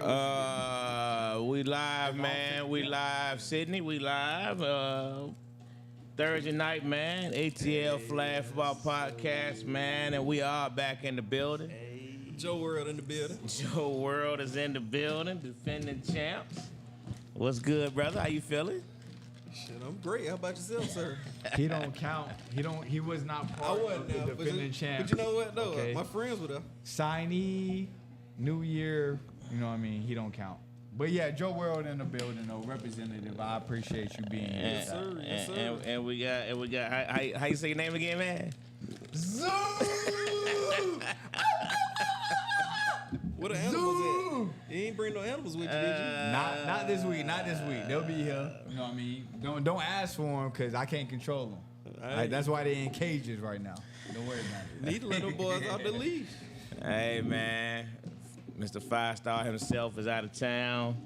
We live, man. We live, Sydney. We live. Thursday night, man. ATL Flag Football Podcast, man. And we are back in the building. Joe World in the building. Joe World is in the building, defending champs. What's good, brother? How you feeling? Shit, I'm great. How about yourself, sir? He don't count. He was not part of the defending champs. But you know what, though? Okay. My friends were there. Signee, New Year, you know what I mean? He don't count. But yeah, Joe World in the building, though, representative. I appreciate you being here. Yes, sir. Yes, sir. And we got. How you say your name again, man? Zoo! Where the animals at? You ain't bring no animals with you, did you? Not this week. Not this week. They'll be here. You know what I mean? Don't ask for them because I can't control them. Like, that's why they're in cages right now. Don't worry about it. Need to let them boys out the leash. Hey, man. Mr. Five Star himself is out of town.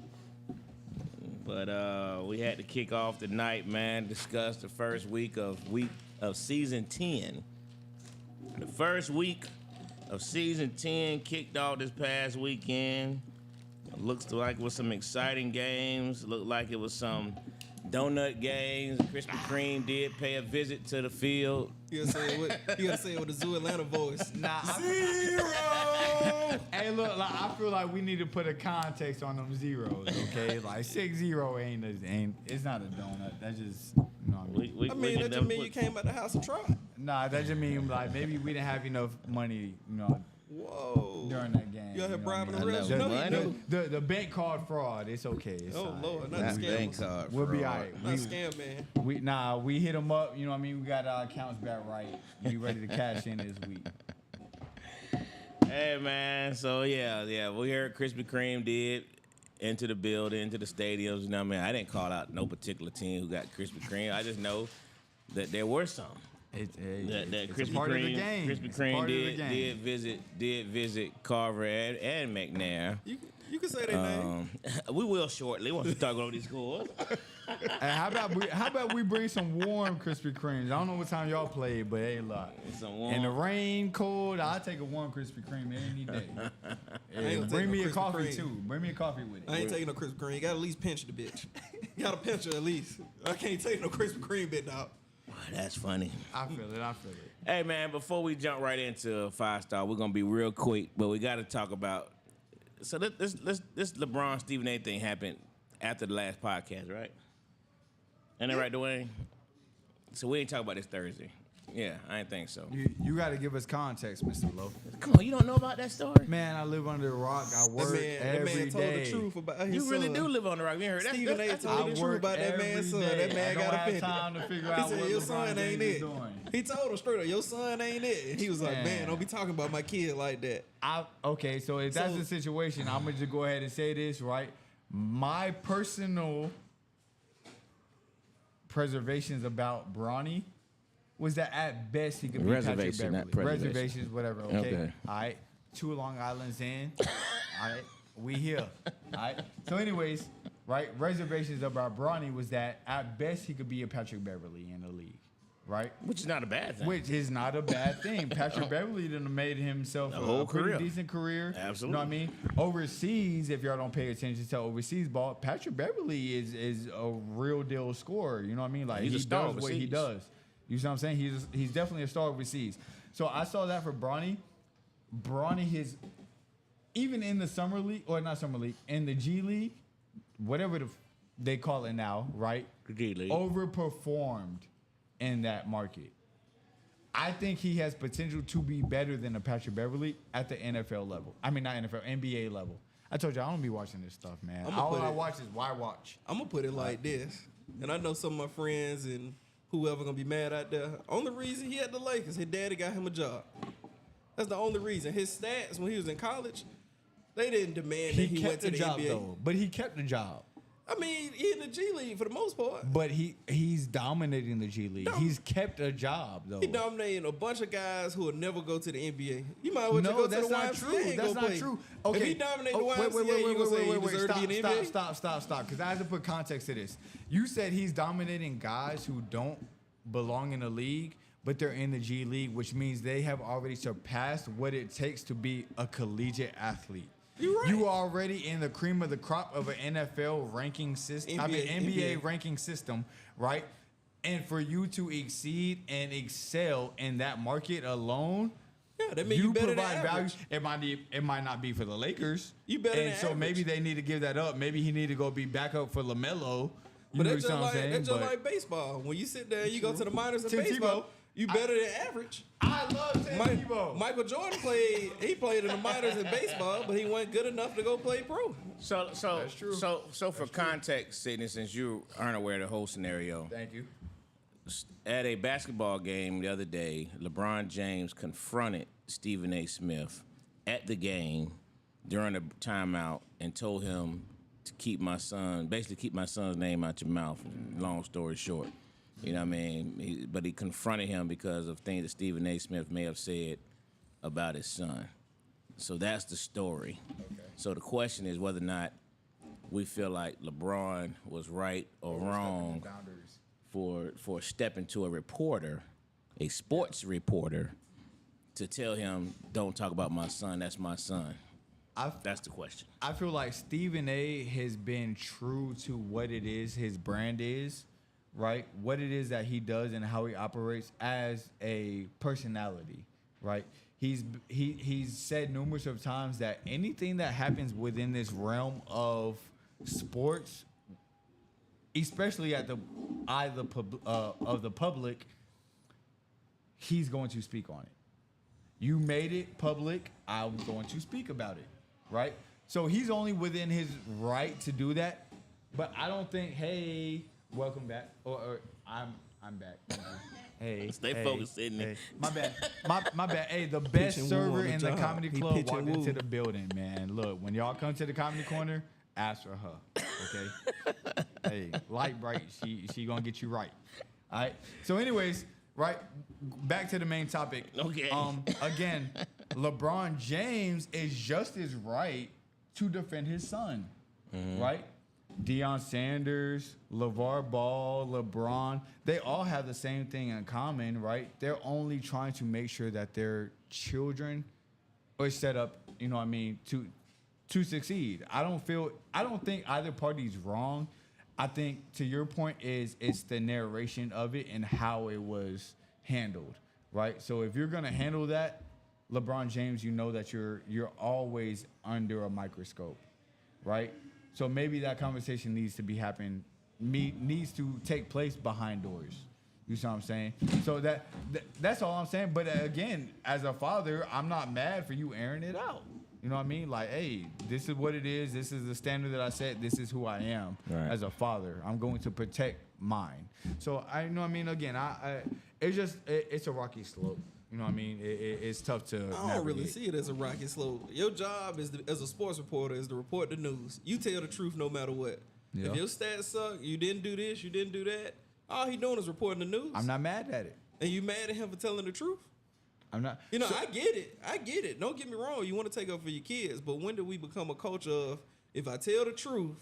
But we had to kick off tonight, man. Discuss the first week of season 10. The first week of season 10 kicked off this past weekend. It looks like it was some exciting games. Looked like it was some donut games. Krispy Kreme did pay a visit to the field. You gotta say it with a Zoo Atlanta voice. Nah, 0. Hey, look, like, I feel like we need to put a context on them zeros, okay? Like 6-0 ain't it's not a donut. That's just That just mean you came out the house and tried. Nah, that just mean like maybe we didn't have enough money, Whoa. during that game. You out here bribing the I refs? know. No, you don't. The bank card fraud, it's okay. It's Oh, all right. Lord, not Not the bank scammers. card We'll be fraud. all right. Not scam, man. We hit them up, you know what I mean? We got our accounts back right. We ready to cash in this week. Hey, man. So, yeah, we heard Krispy Kreme did into the building, into the stadiums. You know what I mean? I didn't call out no particular team who got Krispy Kreme. I just know that there were some. It's Krispy a part Kreme, of the game. Krispy It's a Kreme part of the game. did visit Carver and McNair. You can say their name. We will shortly once we talk about these scores. Hey, how about we bring some warm Krispy Kremes? I don't know what time y'all played, but hey, look. Some warm. In the rain, cold, I'll take a warm Krispy Kreme any day. Hey, gonna bring take me no a Krispy coffee Kreme. too. Bring me a coffee with it. I ain't taking no Krispy Kreme. You gotta at least pinch the bitch. You gotta pinch her at least. I can't take no Krispy Kreme bit, dog. Wow, that's funny. I feel it. Hey, man, before we jump right into Five Star, we're going to be real quick, but we got to talk about. So, this LeBron Stephen A thing happened after the last podcast, right? Ain't that right, Dwayne? So, we ain't talk about this Thursday. Yeah, I didn't think so. You got to give us context, Mr. Lowe. Come on, you don't know about that story? Man, I live under a rock. I work That every man told day. the truth about his You son. really do live on the rock. You ain't heard that? Stephen A. That's told the truth about that man's son. That man got offended. I don't have time to figure He out said, what your LeBron son ain't James is it. doing. He told him straight up, your son ain't it. And he was like, man, don't be talking about my kid like that. Okay, so if that's the situation, I'm going to just go ahead and say this, right? My personal preservations about Bronny was that at best he could be Patrick Beverly. not preservation. Reservations, whatever, okay? All right, 2 Long Islands in. All right, we here. All right, so anyways, right, reservations about Bronny was that at best he could be a Patrick Beverly in the league. Right? Which is not a bad thing. Which is not a bad thing. Patrick Beverly done made himself whole a pretty career. decent career. Absolutely. You know what I mean? Overseas, if y'all don't pay attention to overseas ball, Patrick Beverly is a real deal scorer. You know what I mean? Like He's a he star does what he overseas. does. You see what I'm saying? He's definitely a star overseas. So I saw that for Bronny. Bronny, even in the summer league, or not summer league, in the G League, whatever they call it now, right? G League. Overperformed in that market. I think he has potential to be better than a Patrick Beverly at the NFL level. I mean, not NFL, NBA level. I told you, I don't be watching this stuff, man. All I watch is why watch. I'm going to put it like this. And I know some of my friends and whoever going to be mad out there. Only reason he had the Lakers, his daddy got him a job. That's the only reason. His stats when he was in college, they didn't demand that he went to the job, NBA. though. But he kept the job. I mean, he in the G League for the most part. But he's dominating the G League. He's kept a job, though. He dominating a bunch of guys who will never go to the NBA. You might as well just go to the not YMCA true. and That's go not play. true. If Okay. he dominate the YMCA, you gonna say he deserve to be in the NBA? Stop. Because I have to put context to this. You said he's dominating guys who don't belong in the league, but they're in the G League, which means they have already surpassed what it takes to be a collegiate athlete. You're right. You are already in the cream of the crop of an NFL ranking system. NBA ranking system, right? And for you to exceed and excel in that market alone, yeah, that means you better provide than value. average. It might not be for the Lakers. You better and than so average. maybe they need to give that up. Maybe he need to go be backup for LaMelo. But that's just like baseball. When you sit there, you go to the minors in Tim baseball. Tebow. You better than average. I love Tim Tebow. Michael Jordan played in the minors in baseball, but he wasn't good enough to go play pro. So That's true. So for context, Sidney, since you aren't aware of the whole scenario, Thank you. at a basketball game the other day, LeBron James confronted Stephen A. Smith at the game during a timeout and told him to keep my son's name out your mouth. Long story short, you know what I mean? But he confronted him because of things that Stephen A. Smith may have said about his son. So that's the story. Okay. So the question is whether or not we feel like LeBron was right or wrong for stepping to a reporter, a sports reporter, to tell him, don't talk about my son, that's my son. That's the question. I feel like Stephen A. has been true to what it is his brand is, right? What it is that he does and how he operates as a personality, right? He's said numerous of times that anything that happens within this realm of sports, especially at the eye of the public, he's going to speak on it. You made it public, I'm going to speak about it, right? So he's only within his right to do that. But I don't think, hey, welcome back, or I'm back. Hey, Stay focused, Sidney. Hey. My bad. My bad. Hey, the best Pitching server woo in the job. comedy He club pitching walked woo. into the building, man. Look, when y'all come to the comedy corner, ask for her, okay? Hey, light bright, she gonna get you right. All right. So, anyways, right, back to the main topic. Okay. Again, LeBron James is just as right to defend his son, right? Deion Sanders, LeVar Ball, LeBron, they all have the same thing in common, right? They're only trying to make sure that their children are set up, you know what I mean, to succeed. I don't think either party's wrong. I think, to your point, it's the narration of it and how it was handled, right? So if you're gonna handle that, LeBron James, you know that you're always under a microscope, right? So maybe that conversation needs to take place behind doors. You see what I'm saying? So that's all I'm saying. But again, as a father, I'm not mad for you airing it out. You know what I mean? Like, hey, this is what it is. This is the standard that I set. This is who I am as a father. I'm going to protect mine. So I know what I mean. Again, it's a rocky slope. You know what I mean? It's tough to. I don't really see it as a rocket slope. Your job as a sports reporter is to report the news. You tell the truth no matter what. Yeah. If your stats suck, you didn't do this, you didn't do that. All he doing is reporting the news. I'm not mad at it. And you mad at him for telling the truth? I'm not. You know, I get it. Don't get me wrong. You want to take up for your kids, but when do we become a culture of, if I tell the truth,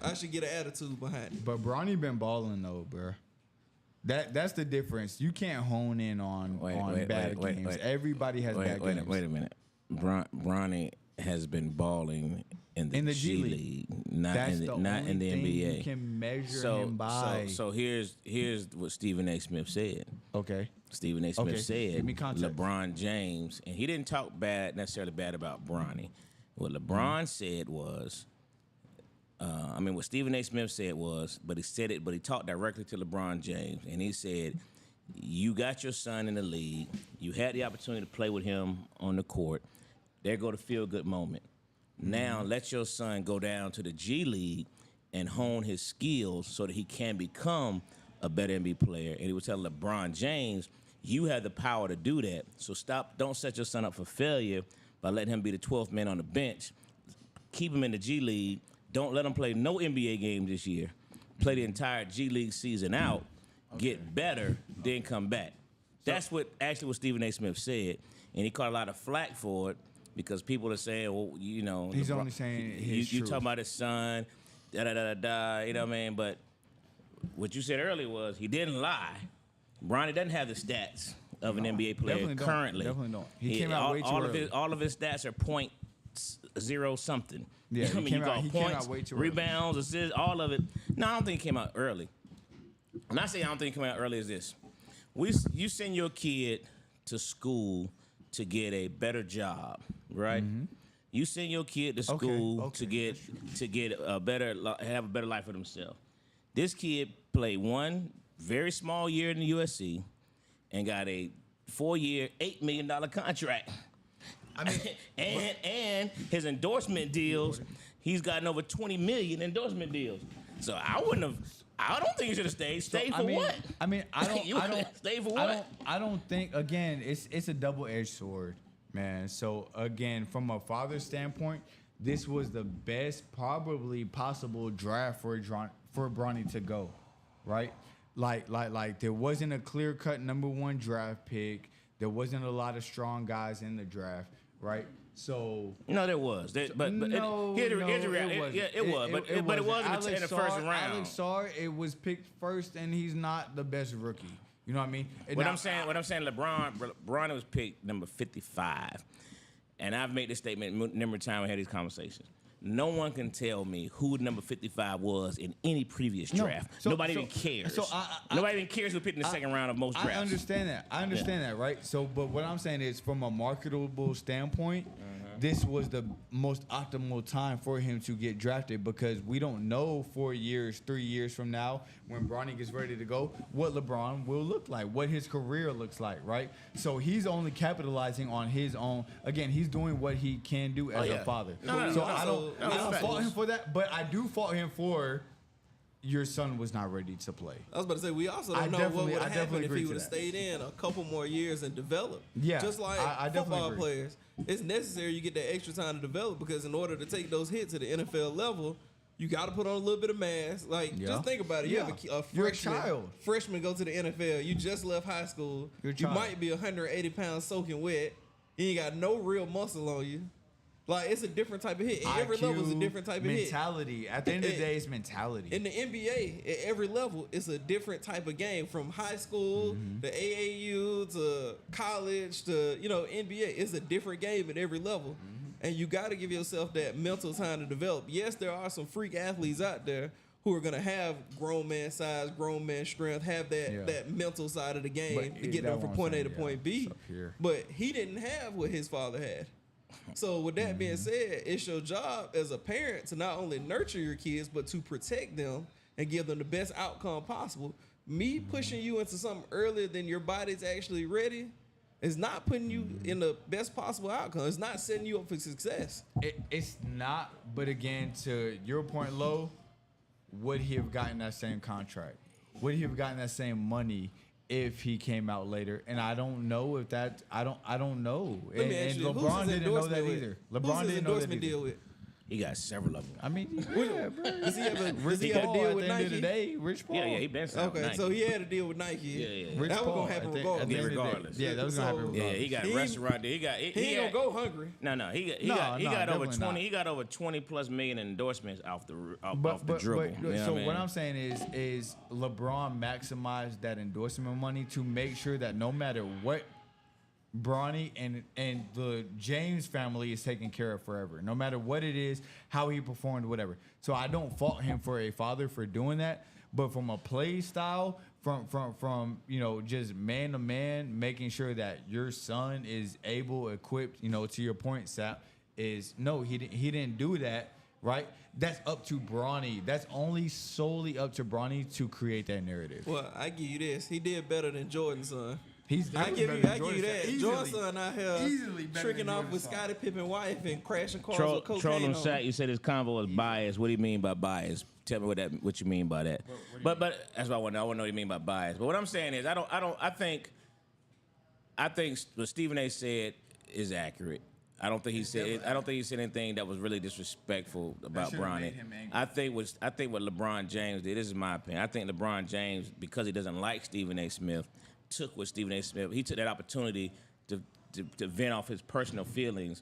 I should get an attitude behind it? But Bronny been balling though, bro. That's the difference. You can't hone in on bad games. Everybody has bad games. Wait a minute. Bronny has been balling in the G League, not in the NBA. You can measure him by. So here's what Stephen A. Smith said. Okay. Stephen A. Smith said Give me context. LeBron James, and he didn't talk necessarily bad about Bronny. What LeBron said was, what Stephen A. Smith said was, but he talked directly to LeBron James, and he said, you got your son in the league. You had the opportunity to play with him on the court. There go the feel-good moment. Now let your son go down to the G League and hone his skills so that he can become a better NBA player. And he was telling LeBron James, you have the power to do that. So don't set your son up for failure by letting him be the 12th man on the bench. Keep him in the G League. Don't let him play no NBA game this year. Play the entire G League season out, get better, then come back. That's what Stephen A. Smith said. And he caught a lot of flack for it because people are saying, well, you know. He's only saying his you truth. talking about his son, da-da-da-da-da, you know what I mean? But what you said earlier was he didn't lie. Bronny doesn't have the stats of an NBA player currently. Definitely don't. He came out way too early. All of his stats are zero something. Yeah, I mean, he you came out- got he came out points, way too early. rebounds, assists, all of it. No, I don't think he came out early. When I say I don't think he came out early, is this: you send your kid to school to get a better job, right? You send your kid to school okay, to get a better have a better life for themselves. This kid played one very small year in the USC and got a 4-year, $8 million contract. I mean, and his endorsement deals, he's gotten over 20 million endorsement deals. So I don't think he should have stayed. Stay for what? I mean, I don't. You I don't. stay for I what? don't. I don't think. Again, it's a double-edged sword, man. So again, from a father's standpoint, this was the best, probably possible draft for Bronny to go, right? Like there wasn't a clear-cut number 1 draft pick. There wasn't a lot of strong guys in the draft, right? So No, there was. Here's the reality. Yeah, it was. But it wasn't in the first round. Alex Sarr, it was picked first, and he's not the best rookie. You know what I mean? What I'm saying, LeBron was picked number 55, and I've made this statement a number of times we had these conversations. No one can tell me who number 55 was in any previous draft. Nobody even cares. Nobody even cares who picked in the second round of most drafts. I understand that. I understand that, right? So, but what I'm saying is, from a marketable standpoint, this was the most optimal time for him to get drafted, because we don't know 4 years, 3 years from now, when Bronny gets ready to go, what LeBron will look like, what his career looks like, right? So he's only capitalizing on his own. Again, he's doing what he can do as a father. I don't fault him for that, but I do fault him for your son was not ready to play. I was about to say, we also don't know what would have happened if he would have stayed in a couple more years and developed. Yeah, just like I football players, it's necessary you get that extra time to develop, because in order to take those hits at the NFL level, you got to put on a little bit of mass. Like, just think about it. You have a freshman go to the NFL. You just left high school. You might be 180 pounds soaking wet. You ain't got no real muscle on you. Like, it's a different type of hit. At every level is a different type of mentality. hit. At the end of the day, it's mentality. In the NBA, at every level, it's a different type of game. From high school to AAU to college to, NBA. It's a different game at every level. And you got to give yourself that mental time to develop. Yes, there are some freak athletes out there who are going to have grown man size, grown man strength, have that mental side of the game to get them from point A to point B. But he didn't have what his father had. So with that being said, it's your job as a parent to not only nurture your kids, but to protect them and give them the best outcome possible. Me pushing you into something earlier than your body's actually ready is not putting you in the best possible outcome. It's not setting you up for success. It's not, but again, to your point, Lo, would he have gotten that same contract? Would he have gotten that same money if he came out later? And I don't know if that. I don't know. Let me ask you, LeBron didn't know that either. LeBron didn't know that deal either. with? He got several of them. I mean, yeah, bro. Does he have a Rich deal Paul with at the end of the Nike? day, Rich Paul. Yeah, he been signed with Okay, Nike. so he had a deal with Nike. Yeah. Rich That was Paul gonna happen at the- regardless. at the end of the day. Regardless. Yeah, that was gonna happen So- regardless. Yeah, he got He- a restaurant there. He He ain't gonna go hungry. No, he No, got over definitely 20. not. He got over 20 plus million endorsements off the dribble. But You know so what I what mean? I'm saying is LeBron maximized that endorsement money to make sure that no matter what Bronny and the James family is taken care of forever, no matter what it is, how he performed, whatever. So I don't fault him for a father for doing that, but from a play style, from just man to man, making sure that your son is able, equipped, to your point, Sap, is no, he didn't do that, right? That's up to Bronny. That's only solely up to Bronny to create that narrative. Well, I give you this. He did better than Jordan's son. I give you that. Jordan's son out here tricking off with Scottie Pippen's wife and crashing cars with cocaine Troll him, on. Sack. You said his convo was biased. What do you mean by bias? Tell me what you mean by that. But that's what I want to know. I want to know what you mean by bias. But what I'm saying is, I think what Stephen A. said is accurate. I don't think he said anything that was really disrespectful about Bronny. I think what LeBron James did. This is my opinion. I think LeBron James, because he doesn't like Stephen A. Smith, took what Stephen A. Smith. He took that opportunity to vent off his personal feelings,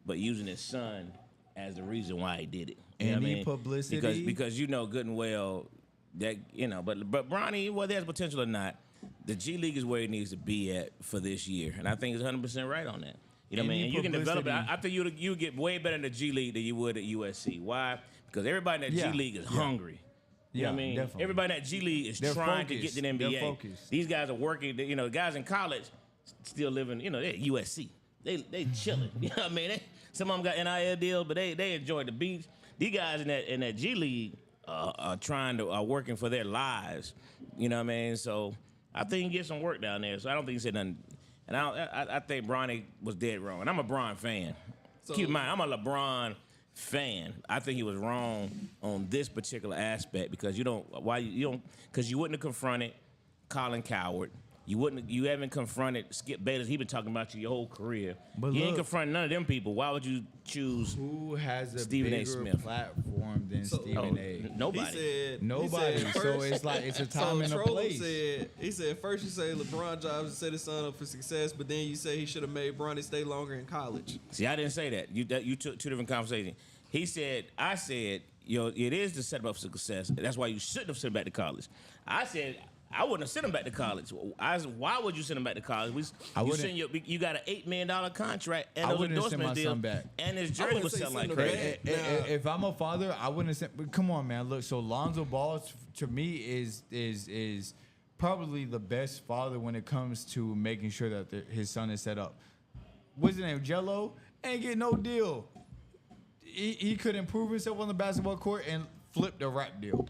but using his son as the reason why he did it. You know what I mean? Publicity, because you know good and well that but Bronny, whether he has potential or not, the G League is where he needs to be at for this year, and I think he's 100% right on that. You know what I mean? Any And you can develop it. publicity- I think you get way better in the G League than you would at USC. Why? Because everybody in that Yeah. G League is Yeah. hungry. You know Yeah, what I mean? definitely. Everybody in that G League is They're trying to get focused. to the NBA. They're focused. These guys are working. You know, the guys in college still living. You know, they're at USC. They chilling. You know what I mean? Some of them got NIL deals, but they enjoy the beach. These guys in that G League are working for their lives. You know what I mean? So I think he can get some work down there. So I don't think he said nothing. And I think Bronny was dead wrong. And I'm a Bron fan. So- Keep in mind, I'm a LeBron fan. I think he was wrong on this particular aspect because you wouldn't have confronted Colin Coward. You haven't confronted Skip Bayless. He been talking about you your whole career. But you ain't look- confronting none of them people. Why would you choose? Who has a Stephen A. bigger Smith. platform than So- Stephen A? Nobody. Nobody. He said So first- it's like it's a time and a Trollum place. he said first you say LeBron James set his son up for success, but then you say he should have made Bronny stay longer in college. See, I didn't say that. You took two different conversations. I said, it is the setup for success. That's why you shouldn't have sent him back to college. I said I wouldn't have sent him back to college. Why would you send him back to college? You got an $8 million contract and I those wouldn't have sent endorsements my deal, son back. and his I jersey wouldn't was say selling like send him crazy. back. Nah. If I'm a father, I wouldn't have sent. But come on, man. Look, so Lonzo Ball to me is probably the best father when it comes to making sure that his son is set up. What's his name? Jello ain't get no deal. He could improve himself on the basketball court and flip the rap deal.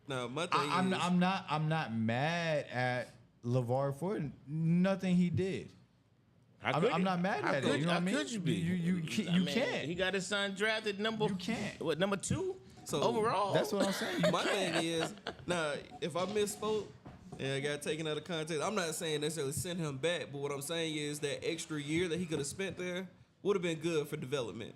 Now my thing I'm not mad at LeVar for nothing he did. I'm not mad at it. You know what I mean? How could you be? You can't. He got his son drafted number. You can't. What, number 2 So, overall? That's what I'm saying. You My can't. thing is, now, if I misspoke and I got taken out of context, I'm not saying necessarily send him back, but what I'm saying is that extra year that he could have spent there would have been good for development.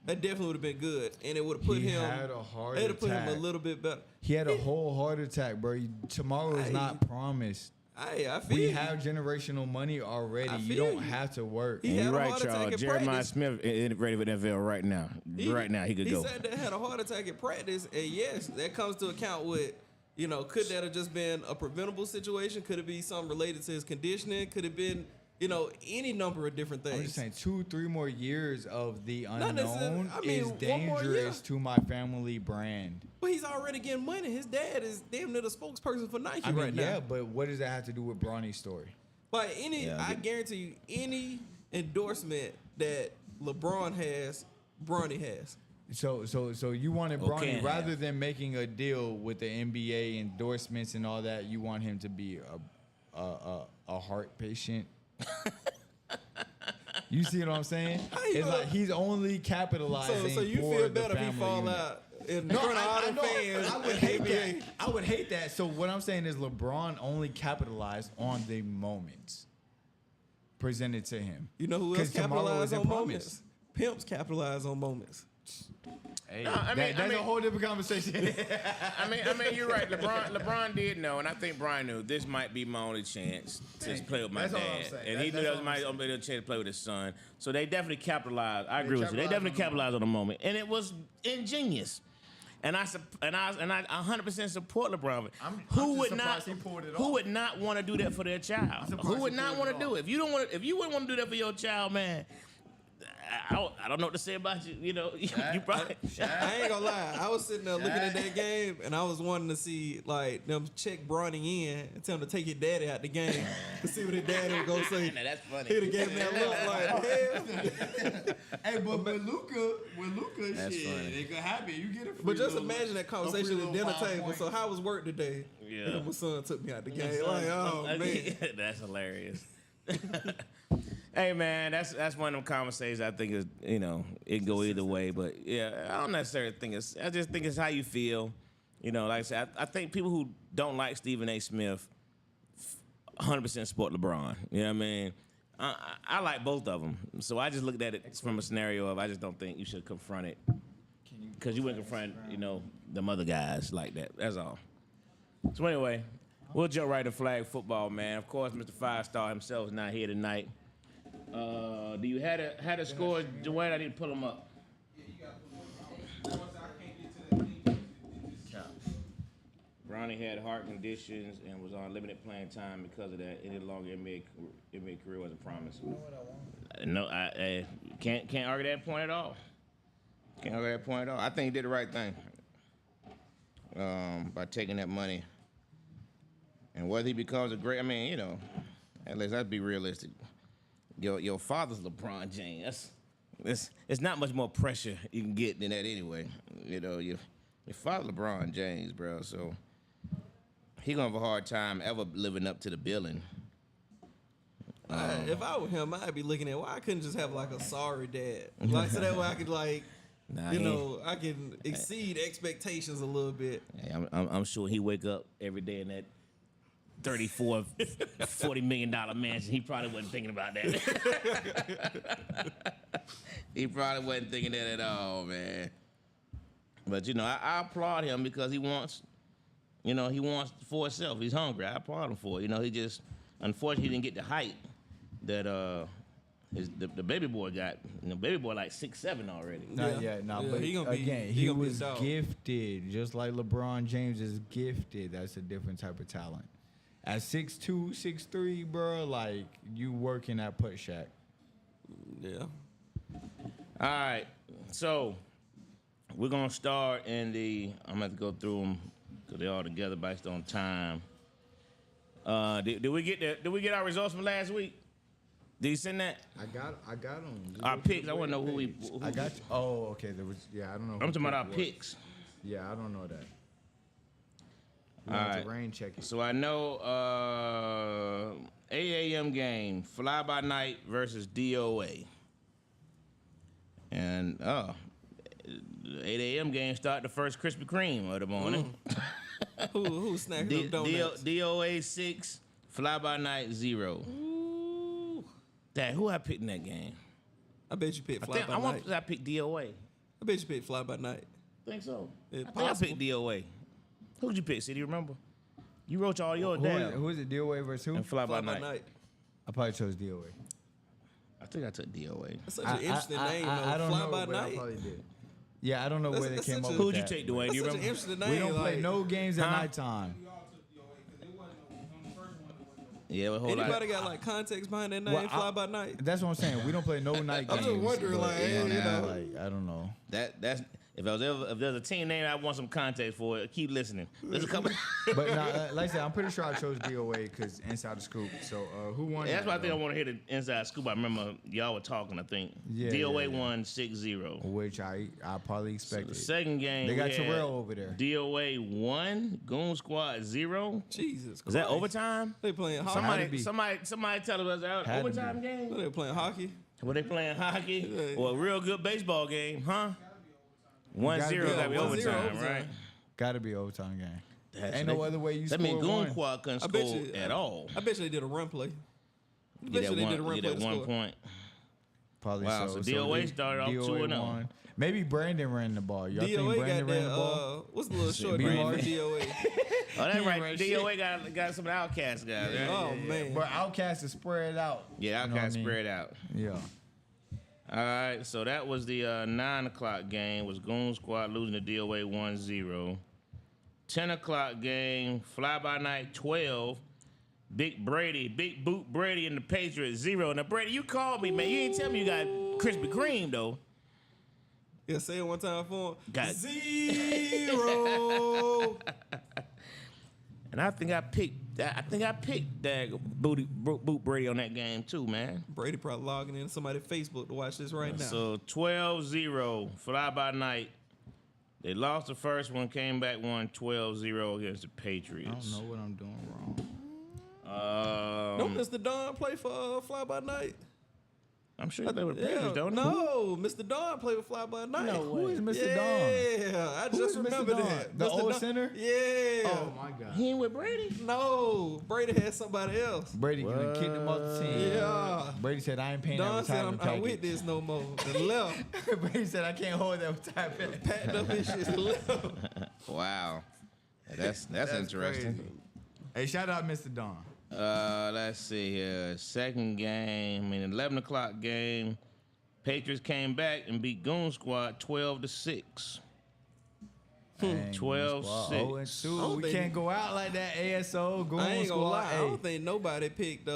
That definitely would have been good, and it would have put He him. had a heart It would have put him a attack. little bit better. He had a whole heart attack, bro. Tomorrow is not promised. I feel We you. have generational money already. I You feel don't you. have to work. He And had you're a right, heart attack y'all. at Jeremiah practice. Smith is ready for the NFL right now. Right now, he could go. He said that had a heart attack at practice, and yes, that comes to account with, could that have just been a preventable situation? Could it be something related to his conditioning? Could it been, any number of different things? I'm just saying, 2-3 more years of the Not necessarily- unknown I mean, is one more year. dangerous to my family brand. But he's already getting money. His dad is damn near the spokesperson for Nike I mean, right yeah, now. but what does that have to do with Bronny's story? Like Yeah, I guarantee you, any endorsement that LeBron has, Bronny has. So you wanted Or Bronny can rather have. than making a deal with the NBA endorsements and all that. You want him to be a heart patient. You see what I'm saying? you It's know- like he's only capitalizing. So you for feel the better if he family fall unit. out in No, front of all I the know. fans. I would hate that. I would hate that. So what I'm saying is LeBron only capitalized on the moments presented to him. You know who else 'Cause tomorrow capitalize isn't on promised. moments? Pimps capitalize on moments. Hey, No, I mean- that's a whole different conversation. I mean, you're right. LeBron did know, and I think Brian knew this might be my only chance to play with my That's all I'm dad, saying. and he knew That's that all was I'm my saying. only chance to play with his son. So they definitely capitalized. I agree with you. They capitalized definitely on the capitalized on the moment, and it was ingenious. And I 100% support LeBron. I'm Who just would not? surprised he pulled it Who off. would not want to do that for their child? surprised Who he would not pulled want it to do off. it? If you wouldn't want to do that for your child, man. I don't know what to say about you. You probably. I ain't gonna lie. I was sitting there looking at that game, and I was wanting to see like them check Bronny in and tell him to take his daddy out the game to see what his daddy was gonna say. Now, that's funny. He'd have gave him that look like, hell. Hey, but with Luka, That's shit, funny. it could happen. You get a free But just little- imagine that a conversation free at dinner little 5 table. points. So how was work today? Yeah. And my son took me out the game. Like, oh man. That's hilarious. Hey man, that's one of them conversations I think is it can go either way, but yeah, I don't necessarily think I just think it's how you feel. Like I said, I think people who don't like Stephen A. Smith 100% support LeBron. You know what I mean? I like both of them, so I just looked at it from a scenario of I just don't think you should confront it because you wouldn't confront them other guys like that. That's all. So anyway, we'll jump right to flag football, man. Of course, Mr. Five Star himself is not here tonight. Do you had a score, Dwayne? I need to pull him up. Bronny had heart conditions and was on limited playing time because of that. Any longer NBA career wasn't promised. No, I can't argue that point at all. Can't argue that point at all. I think he did the right thing by taking that money. And whether he becomes a great, I mean, you know, at least let's be realistic. Your father's LeBron James. It's not much more pressure you can get than that anyway. You know, your father LeBron James, bro. So he gonna have a hard time ever living up to the billing. If I were him, I'd be looking at why I couldn't just have like a sorry dad, like so that way I could like, I can exceed expectations a little bit. Hey, I'm sure he wake up every day in that $40 million mansion. He probably wasn't thinking about that. He probably wasn't thinking that at all, man. But you know, I applaud him because he wants for himself. He's hungry. I applaud him for it. You know, he just unfortunately didn't get the height that the baby boy got. You know, baby boy like 6'7" already. But he was gifted, just like LeBron James is gifted. That's a different type of talent. At 6'2", 6'3", bro, like you working at Putt Shack. Yeah. All right, so we're gonna start in the. I'm gonna have to go through them because they're all together based on time. Did we get our results from last week? Did you send that? I got them. Our picks. I want to know who we. I got you. Oh, okay. There was. Yeah, I don't know. I'm talking about our picks. Yeah, I don't know that. All right. Rain check it. So I know 8 a.m. game, Fly By Night versus DOA. And 8 a.m. game start the first Krispy Kreme of the morning. Who snacking up donuts? DOA 6, Fly By Night 0. Ooh. Dad, who I picked in that game? I bet you picked Fly By Night. I picked DOA. I bet you picked Fly By Night. Think so. It's I think I picked DOA. Who'd you pick, City? Remember? You wrote all yours down. Who is it? DOA versus who? And Fly By Night. I probably chose DOA. I think I took DOA. That's such an interesting name, though. I don't Fly know, By but Night. I probably did. Yeah, I don't know where they came up with Who'd you that. take, Dwayne? Do you That's such an remember? interesting name. We don't play no games at Huh? nighttime. Yeah, well, hold on. Anybody got like context behind that name, Well, Fly By Night? That's what I'm saying. We don't play no night I'm games. just wondering, but, like, you know. like, I don't know. That's if there's a team name I want some context for it, keep listening. There's a couple. But like I said, I'm pretty sure I chose DOA because inside the scoop. So who won? That's that, why I think I though? want to hear the inside scoop. I remember y'all were talking. I think Yeah, DOA yeah. won 6-0. Which I probably The expected. second game They got we had Terrell over there. DOA 1, Goon Squad 0. Jesus Christ. Is that overtime? They playing hockey. Had to be. Somebody tell us that Had to overtime be. game. They playing hockey. Were they playing hockey Yeah. or a real good baseball game? Huh? 1-0 Gotta be gotta be 1-0 overtime, overtime. right? Got to be overtime game. That's- Ain't no other way you That score means Goon one. Squad couldn't I bet score you at all. I bet you they did a run play. I Get bet you that they did a one, run get play that to 1 score. point. Probably Wow, so. so DOA started off DOA 2-0. won. Maybe Brandon ran the ball. Y'all think DOA Brandon got ran the that. ball? What's the little short B. name Hart. for DOA? Oh, that's He right. ran DOA got some Outcast guys. Right? Oh man. But Outcast is spread out. Yeah, You know what Outcast I mean? spread out. Yeah. All right, so that was the 9 o'clock game. Was Goon Squad losing to DOA 1-0. 10 o'clock game, Fly By Night 12. Big Boot Brady and the Patriots 0. Now, Brady, you called me, man. You didn't tell me you got Krispy Kreme, though. Yeah, say it one time for him. Got 0. And I think I picked that Boot Brady on that game, too, man. Brady probably logging in somebody's Facebook to watch this right now. So 12-0, Fly By Night. They lost the first one, came back, won 12-0 against the I Patriots. don't know what I'm doing wrong. Don't Mr. Don play for Fly By Night? I'm sure they were the Patriots, don't they? No, Mr. Don played with Fly By Night. Who is Mr. Don? Yeah, I Who just is Mr. remember Don? that. The Mr. old Don- center? Yeah. Oh my God. He ain't with Brady? No, Brady had somebody else. Brady gonna kick him off the team. Yeah. Brady said I ain't paying Don that said retirement I'm with package. this no more. And left. Brady said I can't hold that retirement. Packed up his shit and left. Wow. That's interesting. Crazy. Hey, shout out Mr. Don. Let's see here. Second game, 11 o'clock game. Patriots came back and beat Goon Squad 12-6. Dang, 12-6. 0-2. We can't go out like that. ASO, Goon I ain't gonna Squad. lie. I Hey, don't think nobody picked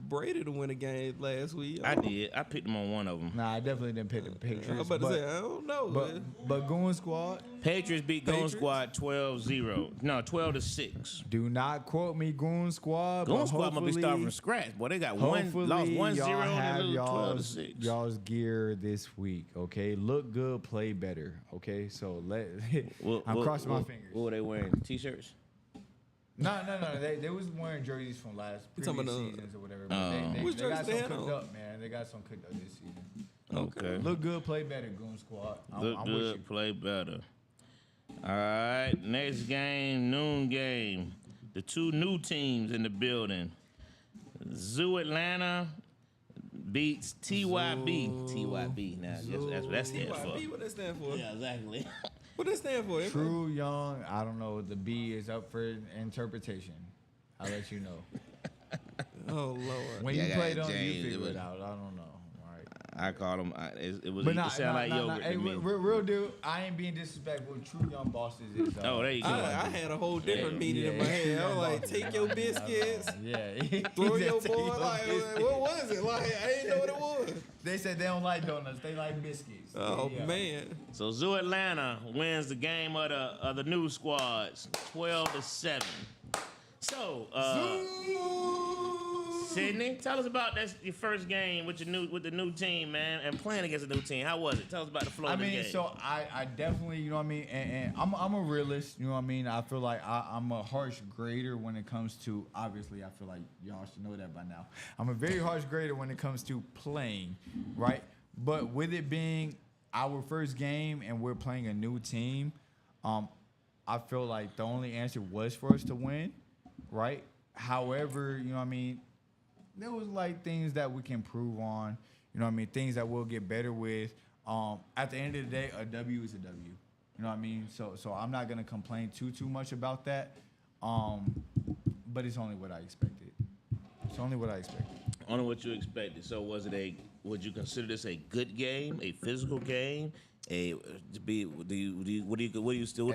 Brady to win a game last week. I did. I picked them on one of them. nah, I definitely didn't pick the Patriots. I'm about to say, I don't know. man. but Goon Squad, Patriots beat Goon Patriots? Squad 12-0. No, 12-6. do not quote me, Goon Squad. Goon but Squad must be hopefully- starting from scratch. Boy, they got Hopefully, lost 1-0 y'all and have lose 12-6. y'all's gear this week. Okay, look good, play better. Okay, so I'm crossing my fingers. What were they wearing? T-shirts? No. They was wearing jerseys from You talking previous about, seasons or whatever. Which They got jerseys they some had cooked on? up, man. They got some cooked up this season. Okay. Look good, play better, Goon Squad. Look I'm with good, you. play better. All right, next game, noon game. The two new teams in the building. Zoo Atlanta beats TYB. TYB. Now, that's what that stands for. TYB, what that stand for? Yeah, exactly. What that stand for? True Young, I don't know. The B is up for interpretation. I'll let you know. Oh Lord. When Yeah, you I play got them, you James, figure it it was- out. I don't know. All right. I called them. It was. But It nah, sound like yogurt hey, to me. real deal. I ain't being disrespectful. True Young bosses is. Oh, there you go. I had a whole different Yeah. meaning in my head. I was like, take your biscuits, Yeah. throw He your said, "Take boy. Like, biscuits." what was it? Like, I didn't know what it was. They said they don't like donuts. They like biscuits. Oh Yeah. man. So Zoo Atlanta wins the game of the new squads, 12-7. So, Sydney, tell us about your first game with the new team, man, and playing against a new team. How was it? Tell us about the flow I of the mean, game. so I definitely, you know what I mean, and I'm a realist, you know what I mean. I feel like I'm a harsh grader when it comes to, obviously, I feel like y'all should know that by now. I'm a very harsh grader when it comes to playing, right? But with it being our first game and we're playing a new team, I feel like the only answer was for us to win, right? However, you know what I mean, there was like things that we can improve on, you know what I mean, things that we'll get better with. At the end of the day, a W is a W. You know what I mean? So I'm not gonna complain too much about that. But it's only what I expected. It's only what I expected. Only what you expected. So would you consider this a good game, a physical game? What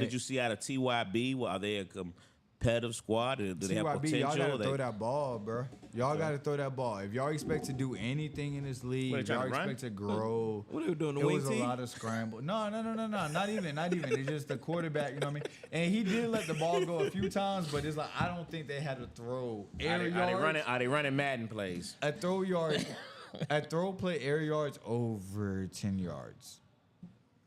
did you see out of TYB? Are they a competitive squad? Do they have TYB, potential? y'all gotta throw that ball, bro. Y'all gotta throw that ball. If y'all expect to do anything in this league, What, if they y'all trying to run? expect to grow. What are we doing? The It wing was team? a lot of scramble. No, not even. It's just the quarterback, you know what I mean? And he did let the ball go a few times, but it's like I don't think they had to throw air yards. Are they running Madden plays? A throw play air yards over 10 yards.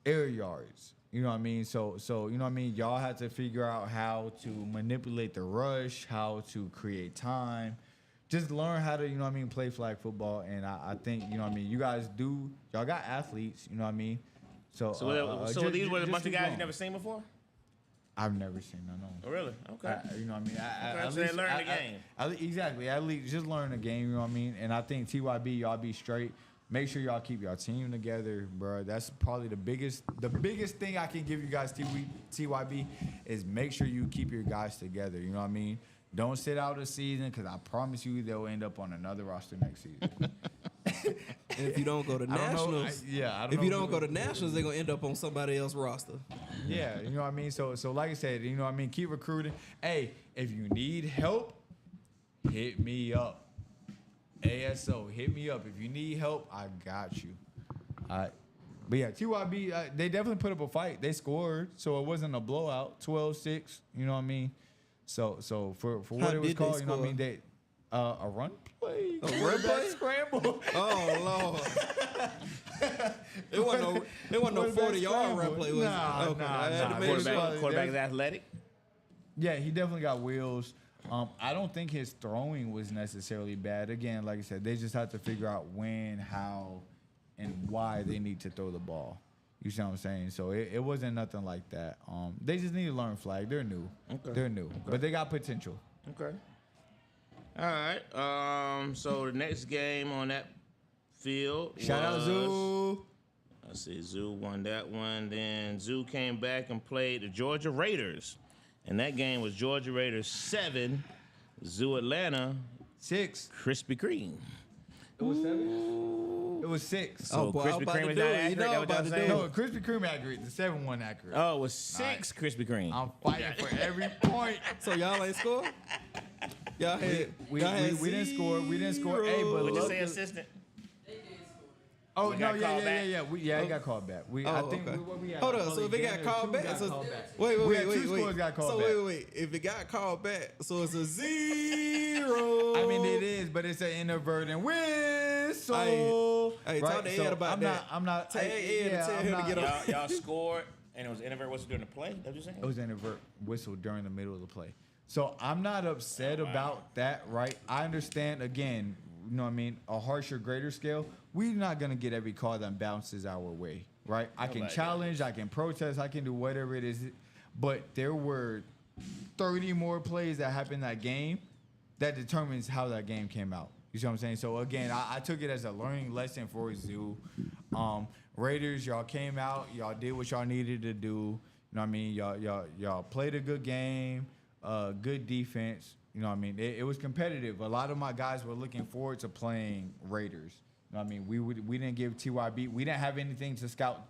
Air yards. You know what I mean? So you know what I mean? Y'all have to figure out how to manipulate the rush, how to create time. Just learn how to, you know what I mean, play flag football. And I think, you know what I mean, y'all got athletes, you know what I mean? So These were a just bunch of keep guys going. you never seen before? I've never seen none of them. Oh, really? Okay. You know what I mean? Okay, so they learn the game. Exactly. At least just learn the game, you know what I mean? And I think TYB, y'all be straight. Make sure y'all keep y'all team together, bro. That's probably the biggest thing I can give you guys, TYB, is make sure you keep your guys together. You know what I mean? Don't sit out a season, because I promise you they'll end up on another roster next season. And if you don't go to nationals, if you don't go to nationals, they're gonna end up on somebody else's roster. Yeah, you know what I mean? So like I said, you know what I mean? Keep recruiting. Hey, if you need help, hit me up. ASO, hit me up. If you need help, I got you. All right. But yeah, TYB, they definitely put up a fight. They scored, so it wasn't a blowout. 12-6, you know what I mean? So for what it was did they called, you know what I score? mean? A run play. A run play? Scramble. Oh Lord! It wasn't no Quarterback 40-yard run scramble. play. Was Nah, it? Okay. nah, I had nah. to make sure. Quarterback is athletic. Yeah, he definitely got wheels. I don't think his throwing was necessarily bad. Again, like I said, they just have to figure out when, how, and why they need to throw the ball. You see what I'm saying? So it wasn't nothing like that. They just need to learn flag. They're new. Okay. They're new. But they got potential. Okay. All right. So the next game on that field Shout out was- Zoo. Let's see, Zoo won that one. Then Zoo came back and played the Georgia Raiders. And that game was Georgia Raiders 7, Zoo Atlanta 6. Krispy Kreme. It was 7? It was 6. So boy, I was Krispy about Kreme to is do not it. You accurate? know That I'm what y'all about to saying? do No, Krispy Kreme accurate. The 7 1 accurate. Oh, it was 6 Krispy Kreme. I'm fighting for every point. So y'all ain't score? Y'all had We y'all had didn't score. We didn't score. Hey, but What'd you look- say, assistant? Oh We no, got yeah, called yeah, back? yeah, yeah. It got called back. I think okay. what we had. Hold like, on. So if only it got game or called two back, got so called back. wait, We had two scores wait. got called So back. wait. If it got called back, so it's a 0. I mean, it is, but it's an inadvertent whistle. Hey, talk to Ed about that. I'm not. Tell Ed to tell him to get off. Y'all scored, and it was inadvertent whistle during the play? That what you saying? It was an inadvertent whistle during the middle of the play. So I'm not upset about that, right? I understand, again, you know what I mean, a harsher, greater scale. We're not going to get every call that bounces our way, right? I can challenge, I can protest, I can do whatever it is. But there were 30 more plays that happened that game that determines how that game came out. You see what I'm saying? So, again, I took it as a learning lesson for Zoo. Raiders, y'all came out, y'all did what y'all needed to do. You know what I mean? Y'all played a good game, good defense. You know what I mean? It was competitive. A lot of my guys were looking forward to playing Raiders. You know what I mean? We didn't give TYB. We didn't have anything to scout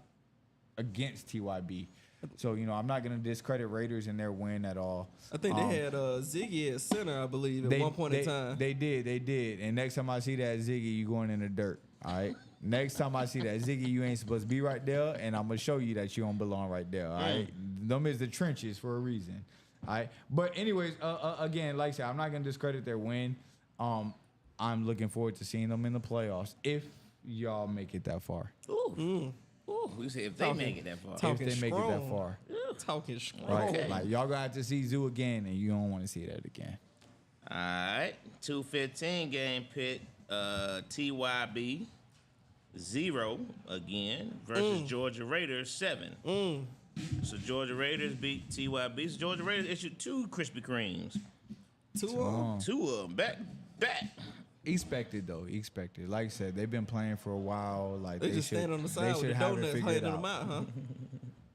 against TYB. So, you know, I'm not going to discredit Raiders in their win at all. I think they had Ziggy at center, I believe, at one point in time. They did. And next time I see that Ziggy, you going in the dirt, all right? Next time I see that Ziggy, you ain't supposed to be right there, and I'm going to show you that you don't belong right there, all right? Them is the trenches for a reason, all right? But anyways, again, like I said, I'm not going to discredit their win. I'm looking forward to seeing them in the playoffs if y'all make it that far. Ooh, we say if they make it that far. Talking If they make it that strong. far. Talking strong. Right? Okay. Like, y'all gonna have to see Zoo again, and you don't want to see that again. All right, 2:15 game pit. TYB 0 again versus Georgia Raiders 7. So Georgia Raiders beat TYB. So Georgia Raiders issued 2 Krispy Kremes. 2 of them. 2 of them back. Expected though, expected. Like I said, they've been playing for a while. Like They just stand on the side with the donuts, handing them out, huh?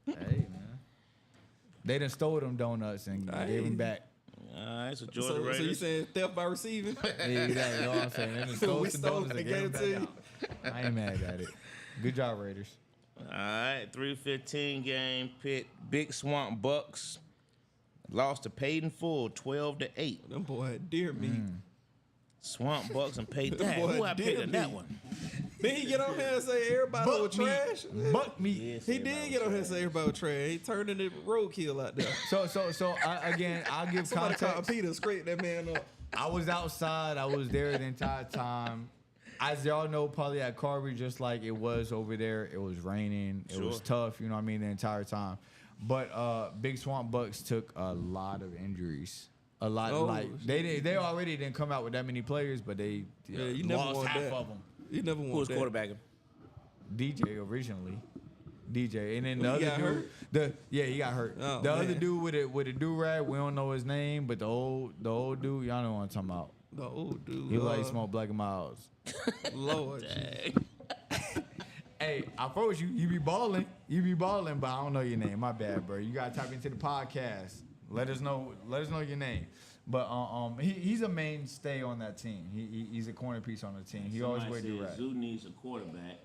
Hey man, they done stole them donuts and gave them back. All right, so Georgia So you Raiders. saying theft by receiving? Yeah, exactly. You know what I'm saying? They done So stole we some stole donuts it and and gave gave them it to back out. I ain't mad at it. Good job, Raiders. All right, 3:15 game pit. Big Swamp Bucks lost to Paid in Full 12-8. Them boy had deer meat. Swamp Bucks and Paid. That Dang, boy who I picked did in that me. one? Then he get on here and say everybody was trash. Buck meat. Yes, He did get on here and say everybody was trash. He turned into roadkill out there. Again, I'll give Somebody called context. Peter, scrape that man up. I was outside. I was there the entire time. As y'all know, probably at Carver, just like it was over there, it was raining. It was tough, you know what I mean, the entire time. But Big Swamp Bucks took a lot of injuries. A lot, they already didn't come out with that many players, but they you never lost want half that. of them. You never want Who was that. quarterbacking? DJ originally. DJ, and then the He other got dude, hurt? he got hurt. Oh, the other man. dude with a do rag, we don't know his name, but the old dude, y'all know what I'm talking about. The old dude. He like smoke Black and Miles. Lord. Hey, I promise you, you be balling, but I don't know your name. My bad, bro. You gotta type into the podcast. Let us know your name. But he's a mainstay on that team. He's a corner piece on the team. He always wear do rag. Zoo needs a quarterback.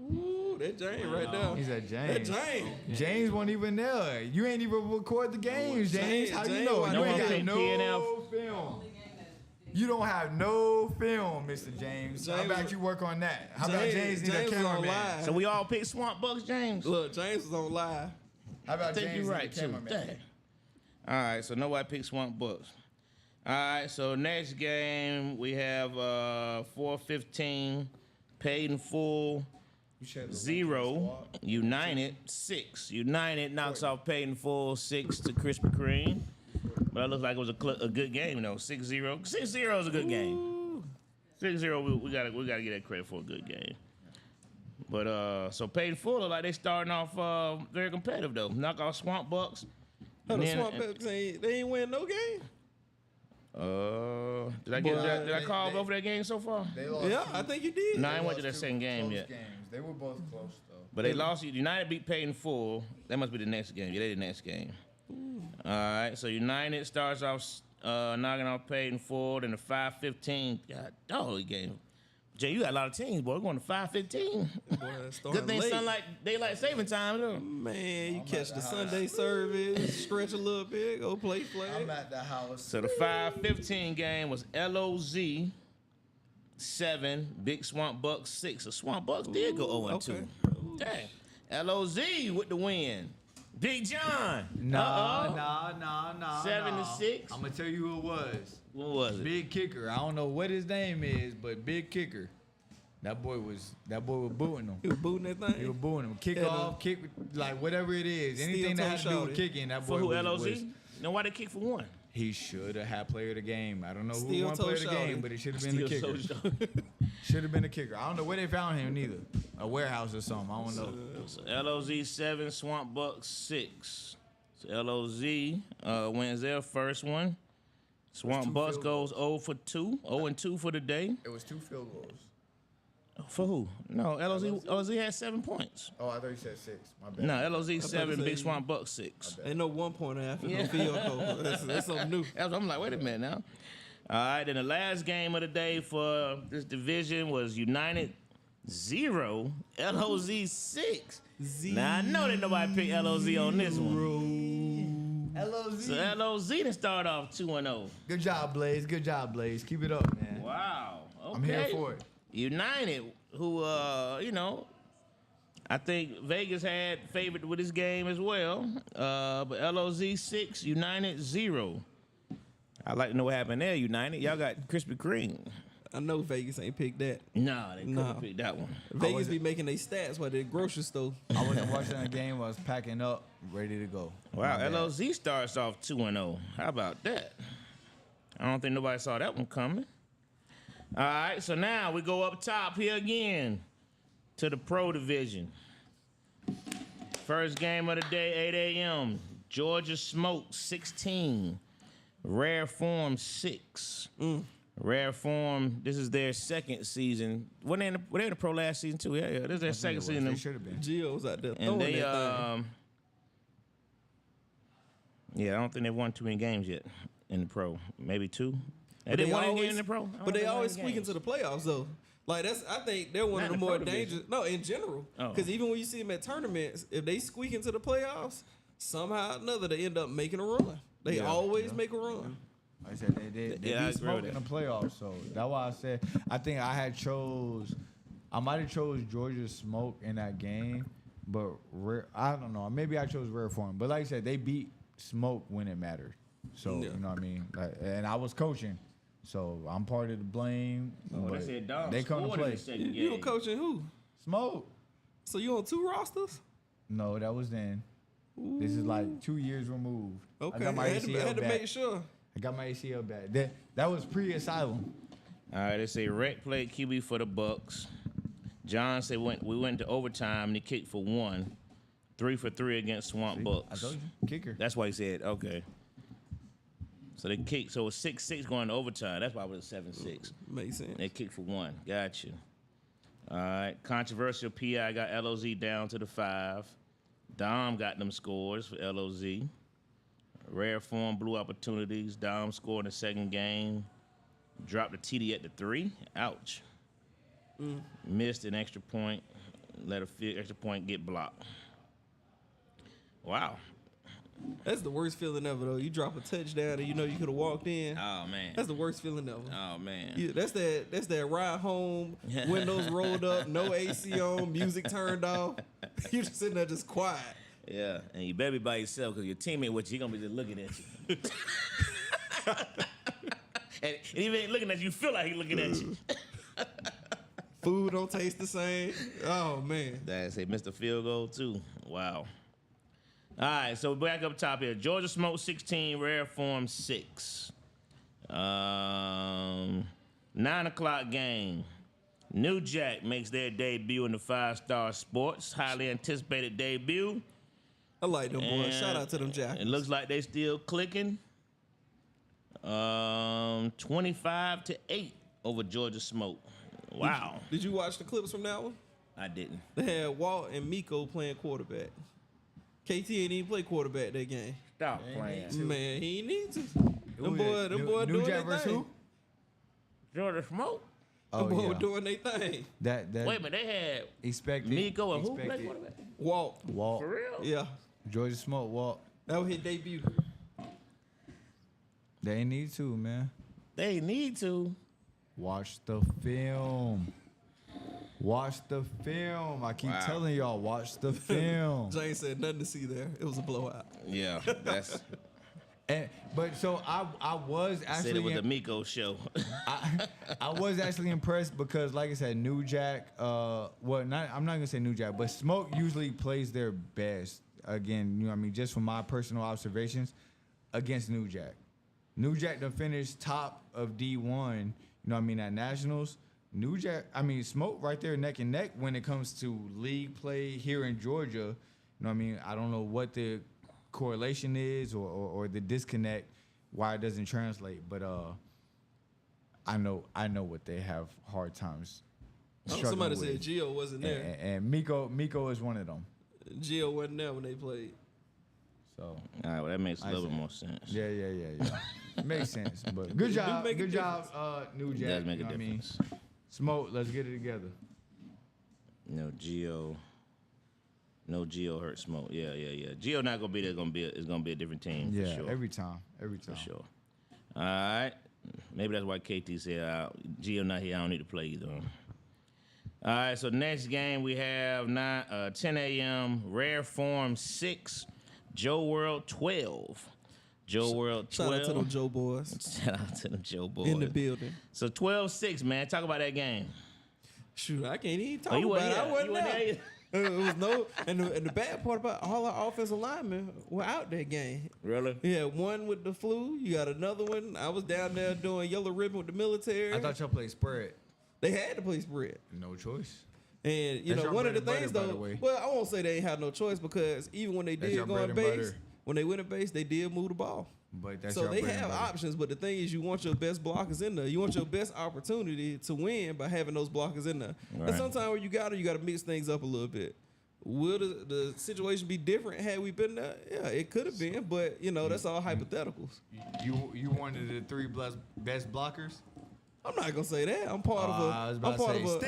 Ooh, that James right there. He's at That James. James. James wasn't even there. You ain't even record the games, James. How you James know? wasn't You ain't there. got no PNF. film. You don't have no film, Mr. James. How James- about you work on that? How about James need a was on cameraman? live. So we all picked Swamp Bucks, James. Look, James was on live. How about I think James you're need right a too. cameraman? Dang. All right, so nobody picked Swamp Bucks. All right, so next game we have 4:15, Paid in Full 0, United 6. United knocks off Paid in Full 6 to Krispy Kreme. But it looks like it was a good game, though. 6-0. 6-0 is a good game. 6-0, we gotta get that credit for a good game. But so Paid in Full look like they starting off very competitive though. Knock off Swamp Bucks. Oh, the And then- Swamp Bucks they ain't win no game. Did I call both of their games so far? They lost Yeah, two- I think you did. No, I ain't went to lost that two second game close yet. games. They were both close though. But they lost. United beat Paid in Full. That must be the next game. Yeah, they the next game. All right, so United starts off knocking off Paid in Full. Then the 5:15, God, dog game. Jay, you got a lot of teams, boy. We're going to 5:15. Boy, starting Good thing late. sunlight, daylight saving time, though. Man, you I'm catch at the the Sunday service, stretch a little bit, go play flag. I'm at the house. So the 5:15 game was LOZ 7, Big Swamp Bucks 6. So Swamp Bucks did go 0-2. okay. Dang. LOZ with the win. Big John. Nah. 7-6. I'm gonna tell you who it was. What was it? Big kicker. I don't know what his name is, but big kicker. That boy was booting him. He was booting that thing. He was booing him. Kick Yeah, off, kick like whatever it is. Steel Anything that toe has to do with shouted. kicking, that For boy who, LOZ? was. No, why they kick for one? He should have had player of the game. I don't know who Steel won toe player of the game, shouted. but it should have been the Still kicker. so show. Should have been the kicker. I don't know where they found him neither. A warehouse or something. I don't know. So LOZ 7, Swamp Bucks 6. So LOZ wins their first one. Swamp two Bucks field goes 0-2 for the day. It was 2 field goals. For who? No, LOZ had 7 points. Oh, I thought you said 6. My bad. No, LOZ 7, say- Big Swamp Bucks 6. Ain't no 1 pointer after Yeah. no field goal. That's something new. I'm like, wait a minute now. All right, then the last game of the day for this division was United 0, LOZ 6. Now I know that nobody picked LOZ on this one. LOZ. So LOZ to start off 2-0. Good job, Blaze. Good job, Blaze. Keep it up, man. Wow. Okay. I'm here for it. United, who I think Vegas had favored with this game as well. But LOZ 6, United 0. I'd like to know what happened there, United. Y'all got Krispy Kreme. I know Vegas ain't picked that. No, they couldn't No. pick that one. Vegas be making their stats while they grocery store. I wasn't watching the game. I was packing up, ready to go. Wow, My bad. LOZ starts off 2-0. How about that? I don't think nobody saw that one coming. All right, so now we go up top here again to the Pro Division. First game of the day, 8 a.m. Georgia Smoke 16, Rare Form 6. Rare Form, this is their second season. Were they in the Pro last season too? Yeah, this is their second season. They should have been. Gio's out there And throwing they, that thing. yeah, I don't think they've won too many games yet in the Pro. Maybe 2. But They they won any always- game in the Pro? I don't But think they won always any squeak games. into the playoffs though. Like I think they're one Not of the in the more Pro division. dangerous. No, in general. Oh. Because even when you see them at tournaments, if they squeak into the playoffs, somehow or another they end up making a run. They Yeah, always yeah. make a run. Like I said, they Yeah, I beat agree Smoke with in the that. playoffs, so that's why I said I think I might have chose Georgia Smoke in that game, but I don't know. Maybe I chose Rare Form, but like I said, they beat Smoke when it mattered. So Yeah. you know what I mean. And I was coaching, so I'm part of the blame. Oh, they but said Dom they come to scored in play. the second You game. coaching who? Smoke. So you on 2 rosters? No, that was then. This is like 2 years removed. Okay, I got my I had ACL to back. make sure. I got my ACL back. That was pre-asylum. All right, they say Rec played QB for the Bucks. John said we went to overtime and he kicked for 1. 3 for 3 against Swamp I Bucks. told you, kicker. That's why he said, okay. So they kicked, so it was 6-6 going to overtime. That's why it was 7-6. Makes sense. They kicked for 1. Gotcha. All right. Controversial PI got LOZ down to the 5. Dom got them scores for LOZ. Rare Form blew opportunities. Dom scored in the second game. Dropped the TD at the 3. Ouch. Missed an extra point. Let a extra point get blocked. Wow. That's the worst feeling ever though. You drop a touchdown and you know you could have walked in. Oh, man. That's the worst feeling ever. Oh, man. Yeah, that's that ride home, windows rolled up, no AC on, music turned off. You just sitting there just quiet. Yeah, and you better be by yourself because your teammate with you, he gonna be just looking at you. and if he ain't looking at you, you feel like he's looking at you. Food don't taste the same. Oh man. That's a Mr. Field Goal too. Wow. All right, so back up top here. Georgia Smoke 16, Rare Form 6. 9 o'clock game. New Jack makes their debut in the 5-Star Sports. Highly anticipated debut. I like them boys. And Shout out to them Jackals. It looks like they still clicking. 25-8 over Georgia Smoke. Wow. Did you watch the clips from that one? I didn't. They had Walt and Miko playing quarterback. KT ain't even play quarterback that game. Stop playing. Man, he ain't need to. Them Who boy is it? doing New their Jack versus thing. who? Georgia Smoke? Oh, boy yeah. were doing their thing. That Wait a minute, they had expected. Miko and who played expected. quarterback? Walt. Walt. For real? Yeah. Georgia Smoke, Walt. That was his debut. They need to, man. They need to. Watch the film. Watch the film. I keep telling y'all, watch the film. James said nothing to see there. It was a blowout. Yeah, that's But so I was said actually it was the Miko show. I was actually impressed because, like I said, New Jack. I'm not gonna say New Jack, but Smoke usually plays their best. Again, you know what I mean, just from my personal observations, against New Jack. New Jack done finished top of D1. You know what I mean at nationals. New Jack, I mean Smoke right there neck and neck when it comes to league play here in Georgia. You know what I mean? I don't know what the correlation is or the disconnect why it doesn't translate, but I know what they have hard times. Somebody struggling said with. Gio wasn't there. And Miko is one of them. Gio wasn't there when they played. So All right, well that makes a little bit more sense. yeah. Makes sense. But good job, make a New Jack. It does make you a know what I mean? difference. Smoke, let's get it together. No Gio hurt Smoke. Yeah. Gio not gonna be there. It's gonna be a different team. Yeah, for sure. every time. For sure. All right. Maybe that's why KT said Gio not here. I don't need to play either. All right. So next game we have 10 a.m. Rare Form 6, Joe World 12. Joe World 12. Shout out to them Joe boys Shout out to them Joe boys. in the building. So 12-6, man. Talk about that game. Shoot, I can't even talk Oh, you about wasn't it. I here. wasn't You wasn't there. there. It was no, and the bad part about all our offensive linemen were out that game. Really? You had one with the flu. You got another one. I was down there doing yellow ribbon with the military. I thought y'all played spread. They had to play spread. No choice. And That's know, your one of the bread and things butter, by though, the way. well, I won't say they ain't had no choice because even when they That's did your go bread on and base, butter. when they went in base, they did move the ball. But that's So your they bread and have butter. options, but the thing is, you want your best blockers in there. You want your best opportunity to win by having those blockers in there. Right. And sometimes when you got to mix things up a little bit. Will the situation be different had we been there? Yeah, it could have been, but that's all hypotheticals. You wanted the three best blockers? I'm not gonna say that. I'm part of a. I was I'm about to part say of a.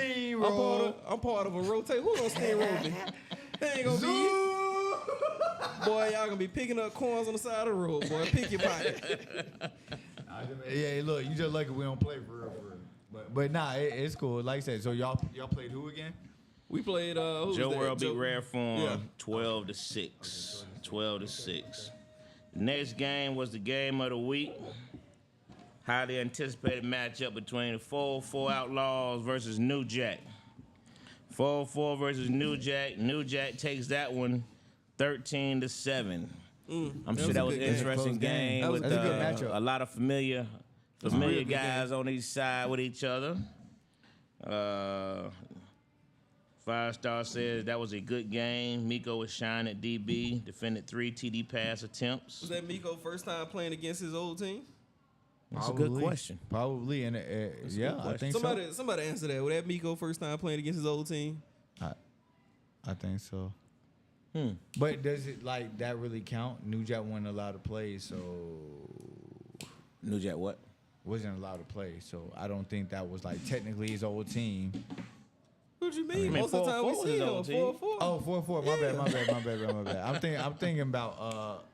steamroll. I'm part of a rotate. Who gonna steamroll me? They ain't gonna be. Boy, y'all gonna be picking up coins on the side of the road. Boy, pick your pocket. Yeah, look, you just lucky we don't play for real. But nah, it's cool. Like I said, so y'all played who again? We played. Who was Joe that? World beat Rare Form Yeah. 12-6. 12-6. Next game was the game of the week. Highly anticipated matchup between the 404 Outlaws versus New Jack. 404 versus New Jack. New Jack takes that one 13-7. I'm sure that was an good game. interesting Close game. game That was with a good matchup. a lot of familiar real good guys on each side with each other. 5-star says that was a good game. Miko was shining at DB, defended 3 TD pass attempts. Was that Miko first time playing against his old team? That's a good question. Probably, and yeah, good I think Somebody answer that. Was that Miko first time playing against his old team? so. I think so. But does it like that really count? New Jack wasn't allowed to play, so New Jack what? wasn't allowed to play. So I don't think that was like technically his old team. What you mean? I mean, Most of the time we 4-4 was see his him old team. 4-4. Oh, 4-4. My bad. I'm thinking about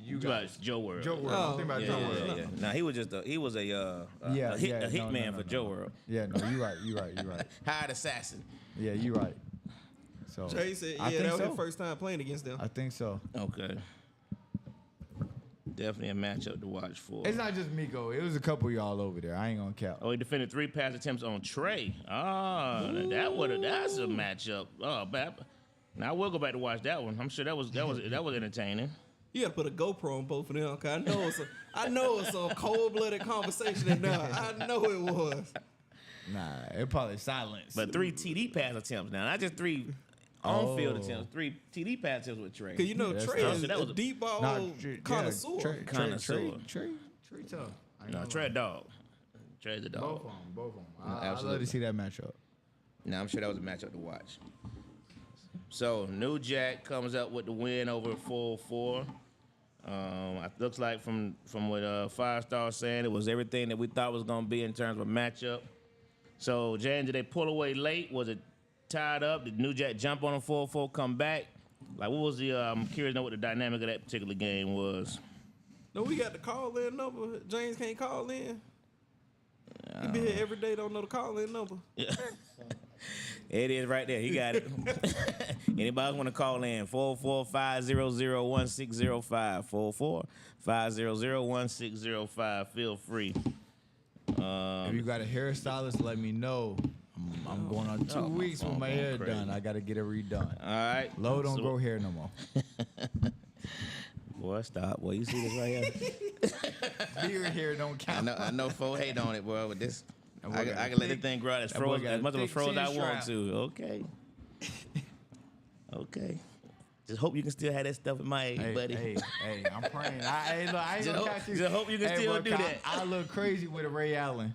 you guys. Joe World. Joe World. Oh, I'm thinking about Yeah, Joe yeah, World. yeah. Now he was just a hitman for Joe World. Yeah, no, you're right. Hired assassin. Yeah, you're right. So Jay said, I yeah, think that was so. his first time playing against them. I think so. Okay. Definitely a matchup to watch for. It's not just Miko. It was a couple of y'all over there. I ain't gonna count. Oh, he defended 3 pass attempts on Trey. That's a matchup. Oh, bad. Now I will go back to watch that one. I'm sure that was entertaining. You gotta put a GoPro on both of them, cause I know it's some cold-blooded conversation in there. I know it was. Nah, it probably silence. But 3 TD pass attempts now, not just 3 on-field attempts. 3 TD pass attempts with Trey. Cause you know Yeah, that's Trey tough. is That was a a- deep ball connoisseur. Connoisseur. Trey tough. I ain't No, gonna Trey lie. a dog. Trey's a dog. Both of them. I love Absolutely. to see that matchup. Now I'm sure that was a matchup to watch. So New Jack comes up with the win over 404. It looks like from what 5-star saying, it was everything that we thought was gonna be in terms of a matchup. So, Jan, did they pull away late? Was it tied up? Did New Jack jump on a 4-4, come back? Like, what was the? I'm curious to know what the dynamic of that particular game was. No, we got the call-in number. James can't call in. He be here every day, don't know the call-in number. Yeah. It is right there. He got it. Anybody want to call in? 445001605. 445001605. Feel free. If you got a hairstylist, let me know. I'm going on 2 weeks with my hair crazy. done. I got to get it redone. All right. Low don't grow hair no more. Boy, stop. Boy, you see this right here? Beard hair don't count. I know folks hate on it, boy, but this, I got can a let thick- this thing grow out as that boy got a much of a thick froze I chin want strap. to. Okay. Okay. Just hope you can still have that stuff in my age, buddy. Hey, I'm praying. I ain't Just gonna hope- catch you. just hope you can still bro, do that. I look crazy with a Ray Allen.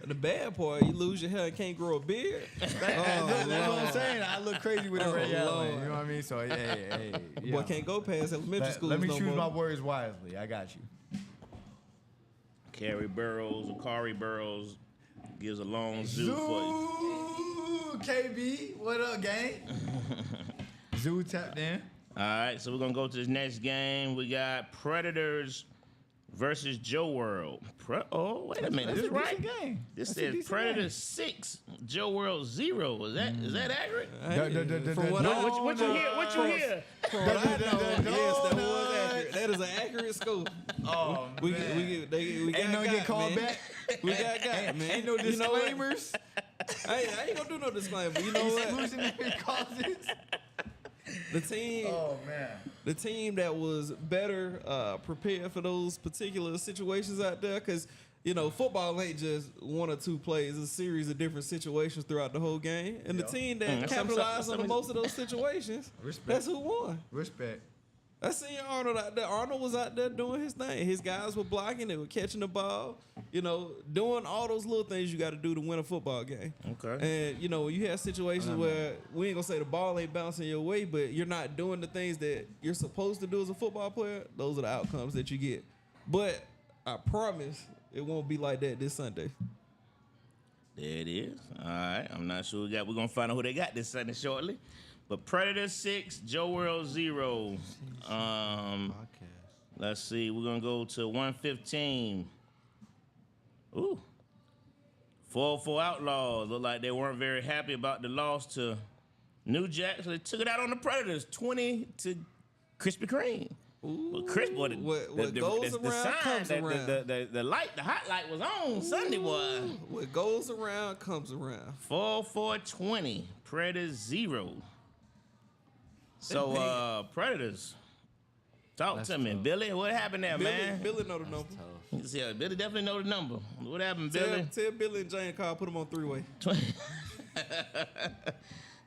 The bad part, you lose your hair and can't grow a beard. That's what I'm saying. I look crazy with a Ray Allen. Lord. You know what I mean? So, hey. Yeah. Boy can't go past elementary school. Let me no choose more. my words wisely. I got you. Akari Burrows gives a long zoo for you. Zoo, KB. What up, gang? Zoo tapped in. All right, so we're going to go to this next game. We got Predators versus Joe World. Wait a minute. Is this right? Game. This That's a says decent Predators 6, Joe World 0. Is that accurate? From what What you hear? From what I know, yes, that was accurate. That is an accurate scoop. Oh, We man. got Ain't no get called man. back. We got man. Ain't no You know what? disclaimers. I ain't gonna do no disclaimer. You know what? Exclusionary causes. The team. Oh man. The team that was better prepared for those particular situations out there, because football ain't just one or two plays; it's a series of different situations throughout the whole game. And the team that capitalized on most of those situations, that's who won. Respect. I seen Arnold out there. Arnold was out there doing his thing. His guys were blocking, they were catching the ball, doing all those little things you got to do to win a football game. Okay. And, when you have situations where we ain't going to say the ball ain't bouncing your way, but you're not doing the things that you're supposed to do as a football player, those are the outcomes that you get. But I promise it won't be like that this Sunday. There it is. All right. I'm not sure we're going to find out who they got this Sunday shortly. But Predators 6, Joe World 0. Let's see. We're going to go to 115. Ooh. 4-4 Outlaws. Look like they weren't very happy about the loss to New Jack, so they took it out on the Predators, 20 to Krispy Kreme. Well, Chris, boy, What goes around comes around. The light, the hot light was on Sunday, boy. What goes around comes around. 4-4-20, Predators 0. So, Predators, talk to me. Billy, what happened there, man? Billy know the number. Yeah, Billy definitely know the number. What happened, Billy? Tell Billy and Jane Carl, put them on three-way.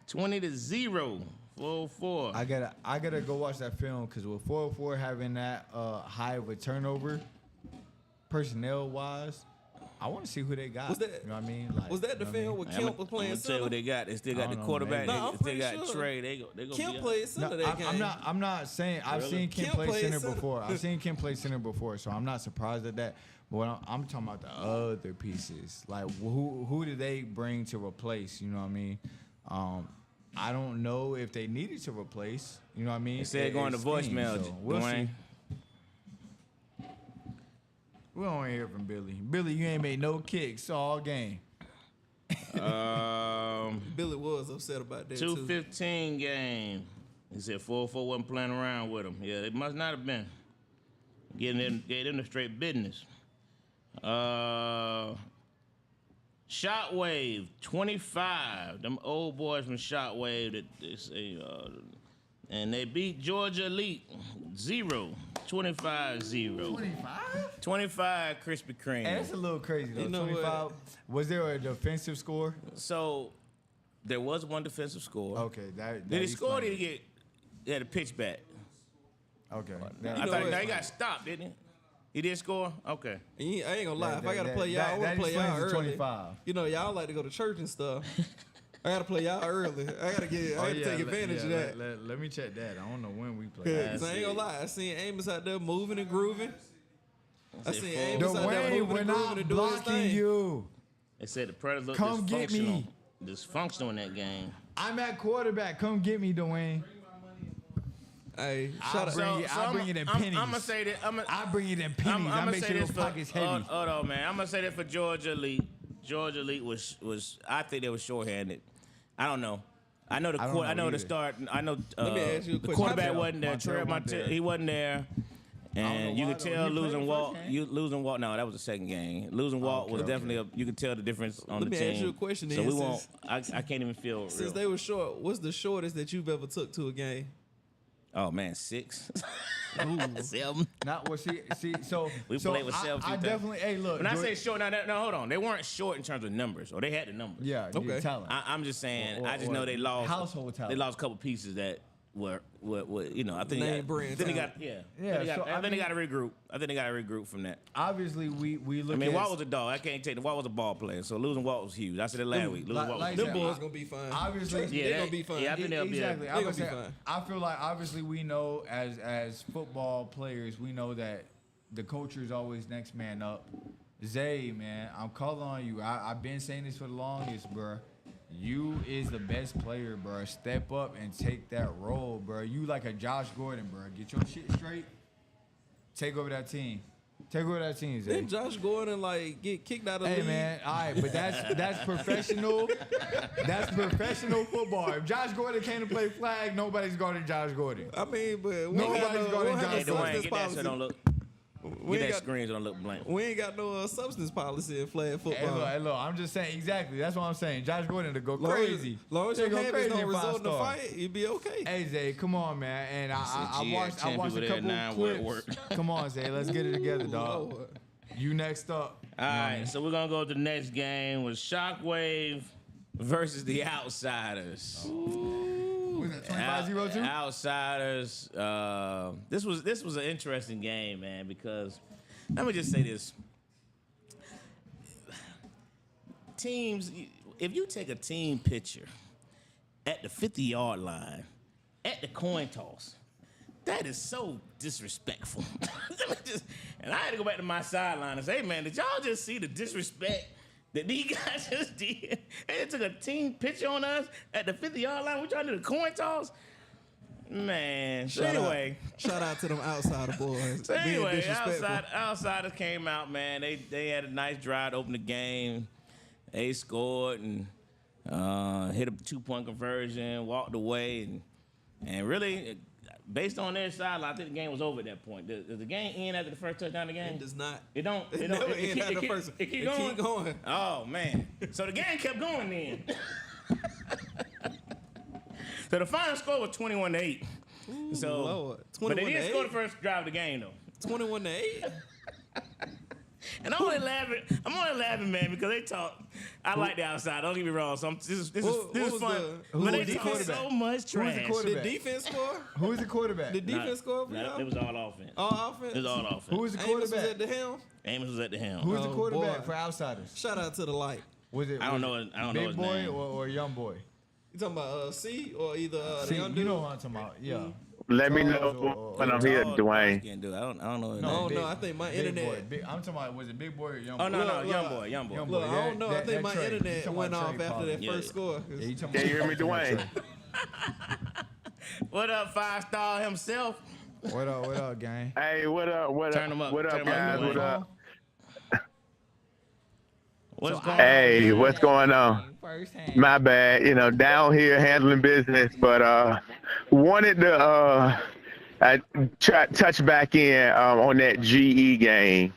20 to 0, 4-4. I gotta go watch that film because with 404 having that high of a turnover, personnel wise, I want to see who they got. Was that- you know what I mean? Like, Was that the film where Kemp was playing I'm gonna tell you center? what they got. They still got I the don't know, quarterback. maybe. No, I'm They still pretty got sure. Trey. They gonna Kemp be played center that game. I'm not saying I've Really? seen Kim Kemp play played center center. before. I've seen Kim play center before, so I'm not surprised at that. But I'm talking about the other pieces. Like who did they bring to replace? You know what I mean? I don't know if they needed to replace. You know what I mean? They said going to voicemail, We'll Dwayne. see. We don't hear from Billy. Billy, you ain't made no kicks all game. Billy was upset about that, too. 2-15 game. He said 4-4 wasn't playing around with him. Yeah, it must not have been. Gave them the straight business. Shockwave 25. Them old boys from Shockwave that they say, and they beat Georgia Elite 0. 25-0. 25? 25 Krispy Kreme. Hey, that's a little crazy though. You know 25. Was there a defensive score? So there was one defensive score. Okay, that Did he score? Or explains did he get a pitch back? Okay. I thought he got stopped, didn't he? He did score? Okay. And I ain't gonna lie, That- if I gotta that- play y'all, I that wanna play y'all explains the early. 25. Y'all like to go to church and stuff. I gotta play y'all early. I gotta take advantage of that. Let me check that. I don't know when we play. Cause I ain't gonna lie, I seen Amos out there moving and grooving. I said seen full. Amos out there Dwayne, moving we're and grooving not and doing his blocking thing. you. They said the Predators look Come get me. dysfunctional in that game. I'm at quarterback. Come get me, Dwayne. Hey, I'll shout out. bring it. I'll bring it in pennies. I'm gonna say that. I bring it in pennies. I make sure your pockets heavy. Hold on, man. I'm gonna say that for Georgia Elite. Georgia Elite was I think they were shorthanded. I don't know. I know the I don't court. I know know the either. start. I know Let me ask you a the question. quarterback Montel. wasn't there. Trey Montel, he wasn't there. And know you why, could though. tell He played losing the Walt. first game? Losing Walt. No, that was the second game. Losing Walt was definitely. You could tell the difference on Let the me team. ask you a question So then, we won't. I can't even feel. Since real. they were short, what's the shortest that you've ever took to a game? Oh man, 6. 7. Not what see. So We so played with I 17 definitely. Hey, look. When I Jordan- say short, now hold on. They weren't short in terms of numbers, or they had the numbers. yeah, Okay. okay. Talent. I'm just saying. Or- I just or know they lost household talent. They lost a couple pieces that were you know. I think Name brand Then they got talent. Yeah, so, I I think they mean- got to regroup. I think they got to regroup from that. Obviously, we look. I mean, at Walt was a dog. I can't take the Walt was a ball player. So losing Walt was huge. I said it last week. Losing Walt was like- huge. Them boys gonna be fine. Obviously- Trust me, Yeah, they that- gonna be fine. yeah, I think they'll be exactly. They I'm gonna gonna be say, fine. I feel like obviously we know as football players, we know that the culture is always next man up. Zay, man, I'm calling on you. I've been saying this for the longest, bro. You is the best player, bro. Step up and take that role, bro. You like a Josh Gordon, bro. Get your shit straight. Take over that team. Take over that team, Zay. Didn't Josh Gordon like get kicked out of the Hey league? man, all right, but that's professional. That's professional football. If Josh Gordon came to play flag, nobody's guarding Josh Gordon. I mean, but we Nobody's ain't got no, gonna we don't have judge Hey, no Dwayne, Dwayne, substance get that so policy. don't look. We Get ain't that got, screen so don't look blank. we ain't got no substance policy in flag Hey, football. look, I'm just saying exactly. That's what I'm saying. Josh Gordon to go Long crazy. Long as They your go habits crazy don't in result in a five-star. fight, you'd be okay. Hey Zay, come on, man. And I Gee, watched 10 a people there, couple 9 were at clips. work. Come on, Zay, let's get it together, dog. Lord. You next up. All right, so we're gonna go to the next game with Shockwave versus the Outsiders. Was it 25-0-2? Outsiders. This was an interesting game, man, because let me just say this: teams, if you take a team picture at the 50-yard line, at the coin toss, that is so disrespectful. And I had to go back to my sideline and say, hey, man, did y'all just see the disrespect that these guys just did? And they took a team picture on us at the 50-yard line. We trying to do the coin toss? Man. So anyway. Shout out to them outsider boys. So being anyway, disrespectful. outsiders came out, man. They had a nice drive to open the game. They scored and hit a 2-point conversion, walked away, and really, based on their sideline, I think the game was over at that point. Does the game end after the first touchdown of the game? It does not. It don't. It never end after the first. It keep It going. keep going. Oh man! So the game kept going then. So the final score was 21-8. So, Lord. but they 21 to didn't score 8? the first drive of the game though. 21 to 8. And I'm only laughing, man, because they talk. I like the outside. Don't get me wrong. So this is What was fun. who But they was the talk quarterback? so much trash. the quarterback? Did defense score? Who is the quarterback? Did defense score for Nah, y'all? it was all offense. All offense? It was all offense. Who is the Amos was quarterback? at the helm. Amos was at the helm. Who is the Oh, quarterback boy. for outsiders? Shout out to the light. Was it? I don't was know. I don't Big know his boy name. or young boy? You talking about C or either See, the young you dude? know who I'm talking about. Yeah. Let me Charles know or- when I'm Oh, here, the Dwayne. Can't do it. I don't know his No, name. Oh, big- no, I think my big internet- Boy. I'm talking about, was it big boy or young Oh boy? no, Look, young look. boy. Young Look, boy. I don't know. I That think my Trey. You internet talking went about off Trey after probably. that Yeah. first score. Yeah, you talking Can you about hear me, Trey. Dwayne? What up, 5-star himself? What up, gang? Hey, what up? What Turn 'em up? up. What Turn up, 'em up, guys? Dwayne. What up? What's going on? Hey, what's going on? Firsthand. My bad. You know, down here handling business, but wanted to touch back in on that GE game.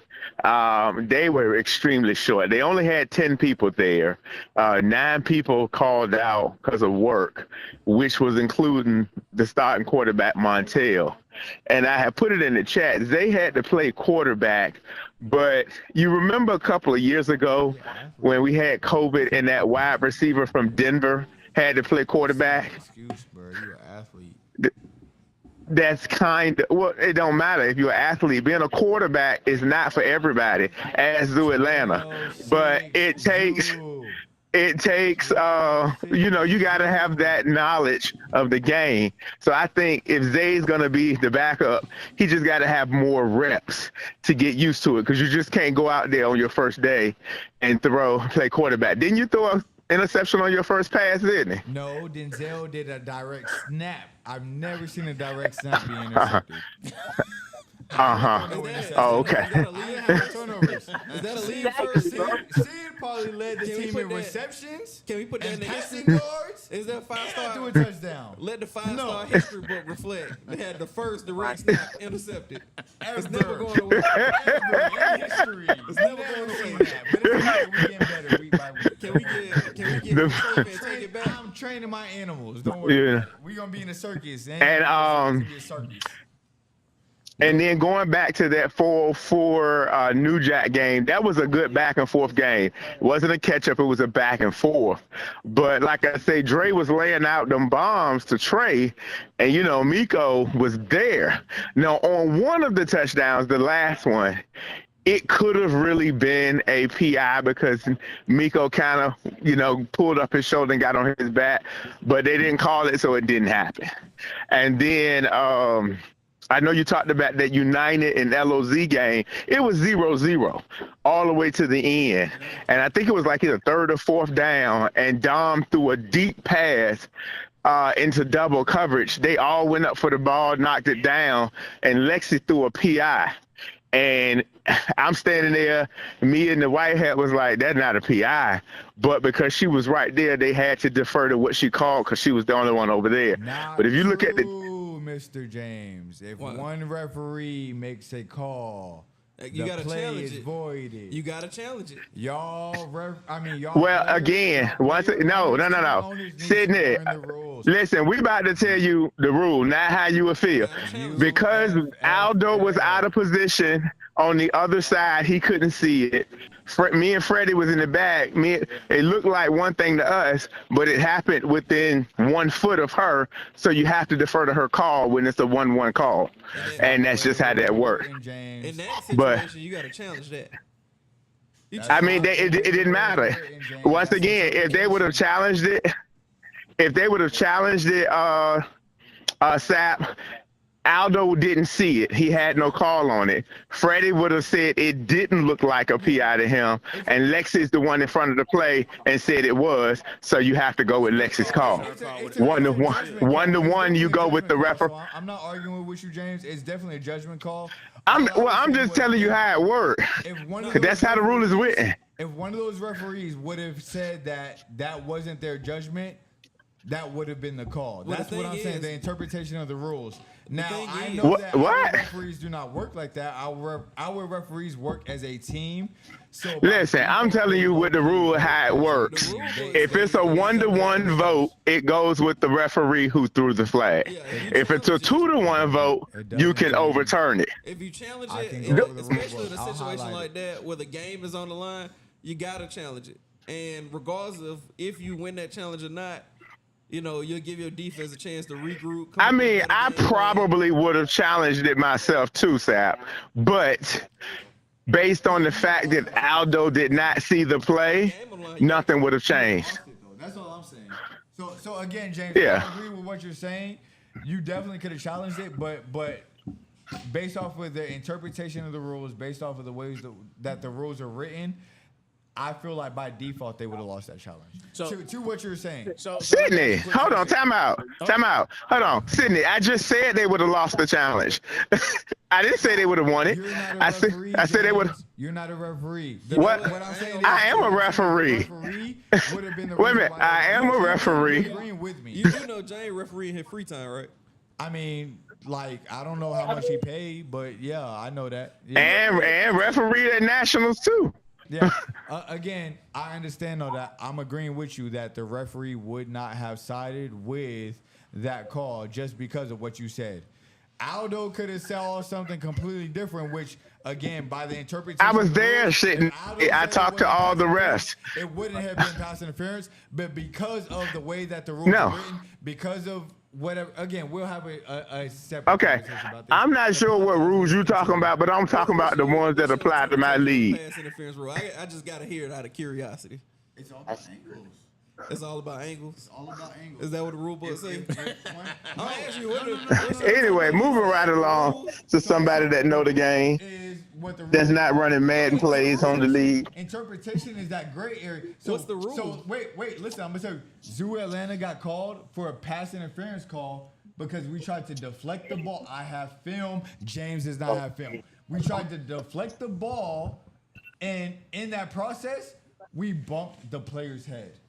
They were extremely short. They only had 10 people there. 9 people called out because of work, which was including the starting quarterback, Montel. And I had put it in the chat. They had to play quarterback, but you remember a couple of years ago when we had COVID and that wide receiver from Denver had to play quarterback? Excuse, bro. You're an athlete. That's kind of, well, it don't matter if you're an athlete. Being a quarterback is not for everybody, as do Atlanta. But it takes, it takes, you got to have that knowledge of the game. So I think if Zay's going to be the backup, he just got to have more reps to get used to it, because you just can't go out there on your first day and play quarterback. Didn't you throw an interception on your first pass, didn't he? No, Denzel did a direct snap. I've never seen a direct snap be intercepted. Oh, okay. Is that a lead first? Sid probably led the Can we team put in that- receptions. Can we put that in and the passing history? yards? Is that To a 5-star? touchdown. Let the 5-star history book reflect. They had the first direct snap intercepted. It's never going away. Ever in history. It's never Never going seen away. that. But it's okay. We getting better week by week. Can we get the trophy and take it back? I'm training my animals. Don't worry. Yeah. We gonna be in a circus. And, It's gonna be a circus. And then going back to that 4-4 New Jack game, that was a good back and forth game. It wasn't a catch up, it was a back and forth. But like I say, Dre was laying out them bombs to Trey, and Miko was there. Now on one of the touchdowns, the last one, it could have really been a PI because Miko kind of, pulled up his shoulder and got on his back, but they didn't call it, so it didn't happen. And then I know you talked about that United and LOZ game. It was 0-0 all the way to the end. And I think it was like either third or fourth down, and Dom threw a deep pass into double coverage. They all went up for the ball, knocked it down, and Lexi threw a PI. And I'm standing there, me and the white hat was like, that's not a PI. But because she was right there, they had to defer to what she called because she was the only one over there. But if you look at Mr. James, if What? one referee makes a call, You the gotta play challenge is it. voided. You gotta challenge it. Y'all. Well, again, no. Sydney, listen, we about to tell you the rule, not how you would feel. Because Aldo was out of position on the other side, he couldn't see it. Me and Freddie was in the back. It looked like one thing to us, but it happened within 1 foot of her. So you have to defer to her call when it's a 1-1 call, and that's just how that works. In that situation, But- you gotta challenge that. I mean, it didn't matter. Once again, if they would have challenged it, Sap, Aldo didn't see it. He had no call on it. Freddie would have said it didn't look like a PI to him, and Lexi's the one in front of the play and said it was. So you have to go with Lexi's call. 1-1, you go with the referee. I'm not arguing with you, James. It's definitely a judgment call. I'm just telling you how it worked. That's how the rule is written. If one of those referees would have said that wasn't their judgment, that would have been the call. Well, That's the what I'm thing saying. is- The interpretation of the rules. Now thing I is- know that our What? referees do not work like that. Our referees work as a team. So Listen, I'm telling you with the rule how it works. If it's a 1-1 vote, it goes with the referee who threw the flag. If it's a 2-1 vote, you can overturn it. If you challenge I it, can and go with especially in a I'll situation highlight like that where the game is on the line, you gotta challenge it. And regardless of if you win that challenge or not, you'll give your defense a chance to regroup. I mean, I probably would have challenged it myself too, Sap. But based on the fact that Aldo did not see the play, nothing would have changed. That's all I'm saying. So again, James, Yeah. I agree with what you're saying. You definitely could have challenged it, but based off of the interpretation of the rules, based off of the ways that the rules are written, I feel like by default they would have lost that challenge. So- to what you're saying. Sydney, hold on, time out. Hold on, Sydney. I just said they would have lost the challenge. I didn't say they would have won it. You're not a I said they would. James. You're not a referee. What? I'm saying I am a referee. Would have been the Wait a reason minute, why I am a referee. You're agreeing with me. You do know Jane referee in his free time, right? I mean, like, I don't know how much he paid, but yeah, I know that. Yeah. And referee at nationals too. Yeah. Again, I understand though that I'm agreeing with you that the referee would not have sided with that call just because of what you said. Aldo could have saw something completely different, which again, by the interpretation, I was of the there rules, sitting. if Aldo I said it talked to wasn't all the pass rest. interference, it wouldn't have been pass interference, but because of the way that the rules No. are written, because of whatever. Again, we'll have a separate Okay, conversation about this. I'm not sure what rules you're talking about, but I'm talking about the ones that apply to my league. Pass interference rule. I just gotta hear it out of curiosity. It's all about angles. It's all about angles. It's all about angles. Is that what the rule book say? No, Anyway, moving right along to somebody that know the game, is what the that's rule- not running Madden plays on the league. Interpretation is that gray area. So, What's the rule? So wait, listen. I'm gonna tell you. Zoo Atlanta got called for a pass interference call because we tried to deflect the ball. I have film. James does not have film. We tried to deflect the ball, and in that process, we bumped the player's head.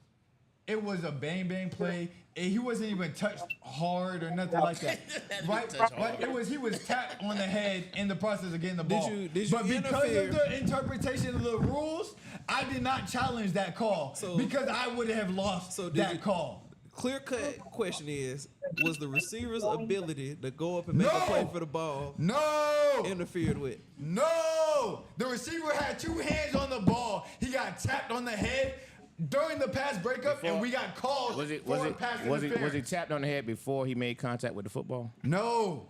It was a bang play. And he wasn't even touched hard or nothing like that. Right? He was tapped on the head in the process of getting the ball. Did you but because interfere? of the interpretation of the rules, I did not challenge that call because I would have lost that call. Clear-cut question is, was the receiver's ability to go up and make a play for the ball interfered with? No! The receiver had two hands on the ball. He got tapped on the head during the pass breakup, and we got called for pass interference. Was he tapped on the head before he made contact with the football? No.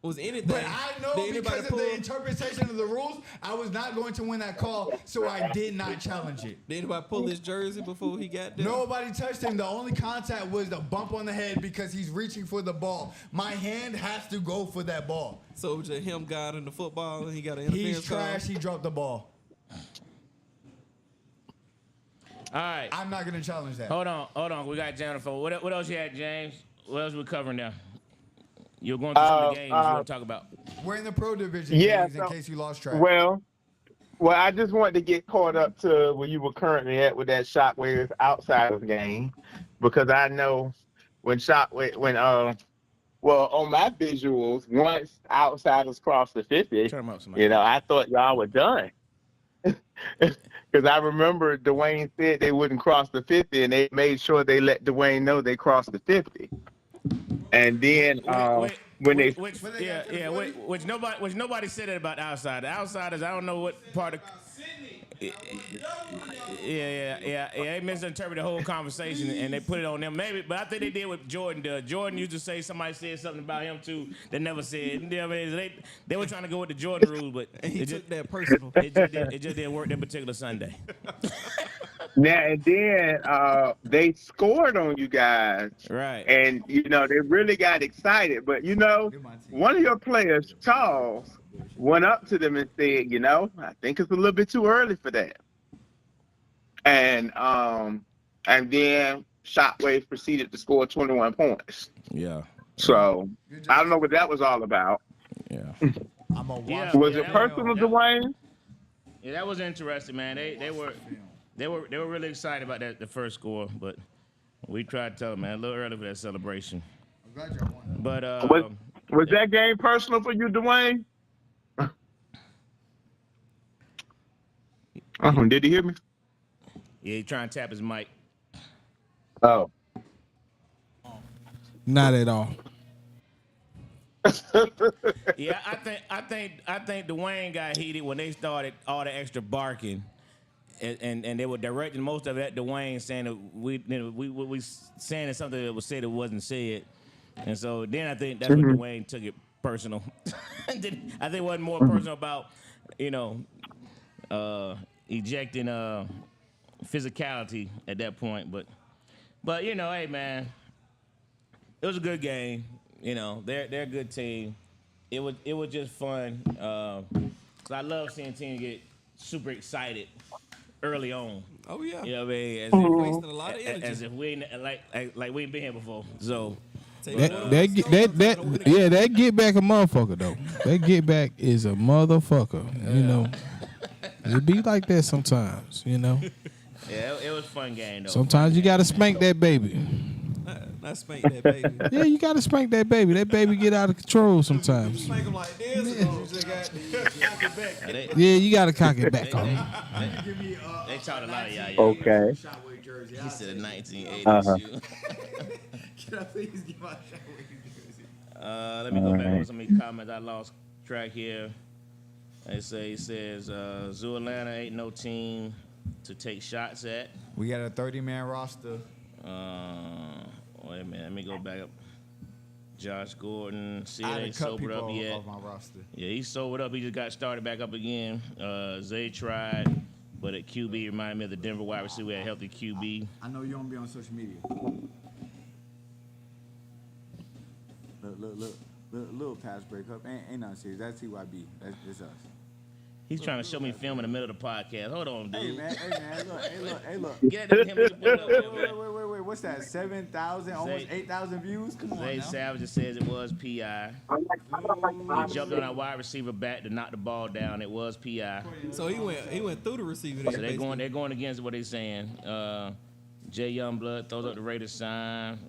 Was anything? But I know because of the interpretation of the rules, I was not going to win that call, so I did not challenge it. Did anybody pull his jersey before he got there? Nobody touched him. The only contact was the bump on the head because he's reaching for the ball. My hand has to go for that ball. So it was just him guarding the football, and he got an interference. He's trash. He dropped the ball. All right. I'm not going to challenge that. Hold on. We got Jennifer. What else you had, James? What else we covering now? You're going through some of the games you want to talk about. We're in the pro division, James, in case you lost track. Well, I just wanted to get caught up to where you were currently at with that Shockwaves Outsiders game, because I know when on my visuals, once Outsiders crossed the 50, I thought y'all were done. Because I remember Dwayne said they wouldn't cross the 50, and they made sure they let Dwayne know they crossed the 50. And then which nobody said it about Outsiders. Outsiders, I don't know what part of. Yeah. They misinterpreted the whole conversation and they put it on them. Maybe, but I think they did what Jordan did. Jordan used to say somebody said something about him too. They never said. You know what I mean? They were trying to go with the Jordan rules, but he took that personal. It just didn't work that particular Sunday. Now and then they scored on you guys, right? And they really got excited. But one of your players, Charles, went up to them and said, I think it's a little bit too early for that. And then Shockwave proceeded to score 21 points. Yeah. So I don't know what that was all about. Yeah. Was it personal, Dwayne? Yeah, that was interesting, man. They were really excited about that the first score, but we tried to tell them, man, a little early for that celebration. I'm glad y'all won. But was that game personal for you, Dwayne? Did he hear me? Yeah, he's trying to tap his mic. Oh. Not at all. Yeah, I think Dwayne got heated when they started all the extra barking, and they were directing most of it at Dwayne, saying that we saying something that was said that wasn't said, and so then I think that's when Dwayne took it personal. I think it wasn't more personal about ejecting physicality at that point, but hey man, it was a good game. They're a good team. It was just fun. So I love seeing teams get super excited early on. Oh yeah. You know what I mean? Wasting a lot of energy. As if we ain't like we ain't been here before. So that get back a motherfucker though. That get back is a motherfucker. It be like that sometimes. Yeah, it was a fun game though. Sometimes you gotta spank that baby. Not spank that baby. Yeah, you gotta spank that baby. That baby get out of control sometimes. Spank him like this. You just got it back. Yeah, you gotta cock it back on. They taught a lot of y'all. Okay. He said a 1980 shoe. Can I please get my Shockwave jersey? Let me go back over some of these comments. I lost track here. It says Zoo Atlanta ain't no team to take shots at. We got a 30-man roster. Wait a minute, let me go back up. Josh Gordon, see, I they had to cut sobered people up yet. off my roster. Yeah, he sobered up. He just got started back up again. Zay tried. But at QB, reminded me of the Denver wide receiver. We had a healthy QB. I know you don't be on social media. Look. Little pass breakup. Ain't nothing serious. That's TYB. That's us. He's trying to show me film in the middle of the podcast. Hold on, dude. Hey man, look. Get that him to pull up there, man. Wait. What's that? 7,000, almost 8,000 views? Come on Zay now. Savage just says it was PI. He jumped on our wide receiver back to knock the ball down. It was PI. So he went through the receiver. So they're going against what they're saying. Jay Youngblood throws up the Raiders sign.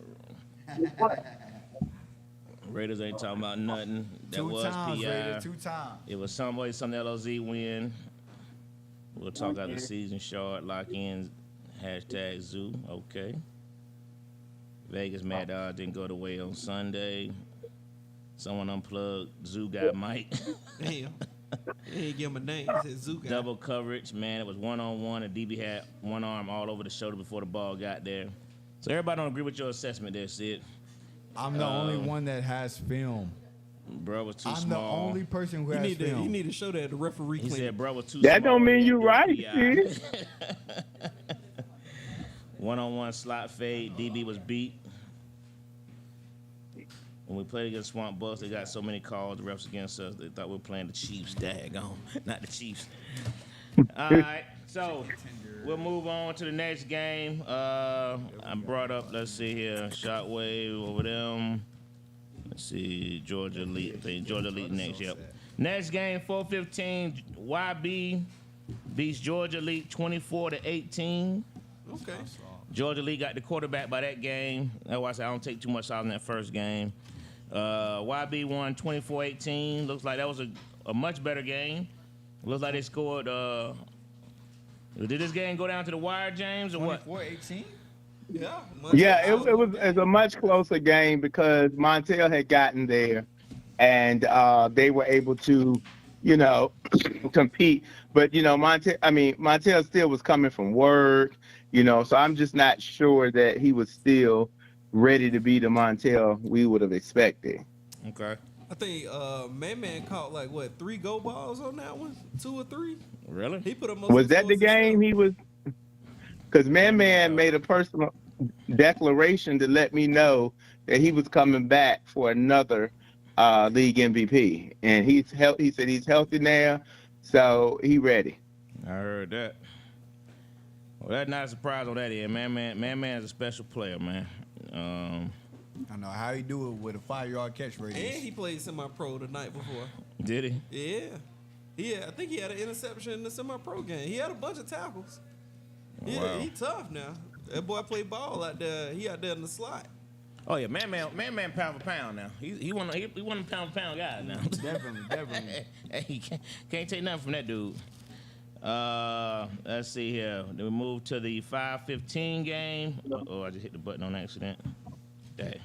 Raiders ain't talking about nothing. That Two was times, PI. Raiders, 2 times. It was some LOZ win. We'll talk about the season short. Lock in. Hashtag Zoo. Okay. Vegas Mad Dog didn't go the way on Sunday. Someone unplugged. Zoo got Mike. Damn. He didn't give him a name. He said Zoo guy. Double coverage, man. It was 1-on-1, and DB had one arm all over the shoulder before the ball got there. So everybody don't agree with your assessment there, Sid. I'm the only one that has film. Bro was too I'm small. the only person who You has need film. to, you need to show that the referee He clean. said bro was too That small. don't mean you He right, PI. Sid. 1-on-1 slot fade. DB was beat. When we played against Swamp Bucks, they got so many calls, the refs against us, they thought we were playing the Chiefs. Daggone, not the Chiefs. All right, so we'll move on to the next game. I brought up, let's see here, Shockwave over them. Let's see, Georgia Elite. I think Georgia Elite next, yep. Next game, 4:15, YB beats Georgia Elite 24-18. Okay. Georgia Elite got the quarterback by that game. That's why I said I don't take too much out in that first game. YB won 24-18. Looks like that was a much better game. Looks like they scored. Did this game go down to the wire, James, or what? 24-18? Yeah. Yeah, it was a much closer game because Montel had gotten there, and they were able to, compete. But Montel still was coming from work, So I'm just not sure that he was still ready to be the Montel we would have expected. Okay. I think Man caught 3 go balls on that one, 2 or 3. Really? He put up most. Was that the game he was? Because Man made a personal declaration to let me know that he was coming back for another league MVP, and he said he's healthy now, so he ready. I heard that. Well, that's not a surprise on that end. Man is a special player, man. I know how he do it with a 5-yard catch And radius. he played semi-pro the night before. Did he? Yeah. I think he had an interception in the semi-pro game. He had a bunch of tackles. Yeah, Wow. he tough now. That boy play ball out there. He out there in the slot. Oh yeah, man, pound for pound now. He one of the pound for pound guys now. Definitely. Hey, you can't take nothing from that dude. Let's see here. Then we move to the 5:15 game. Oh, I just hit the button on accident. Dang.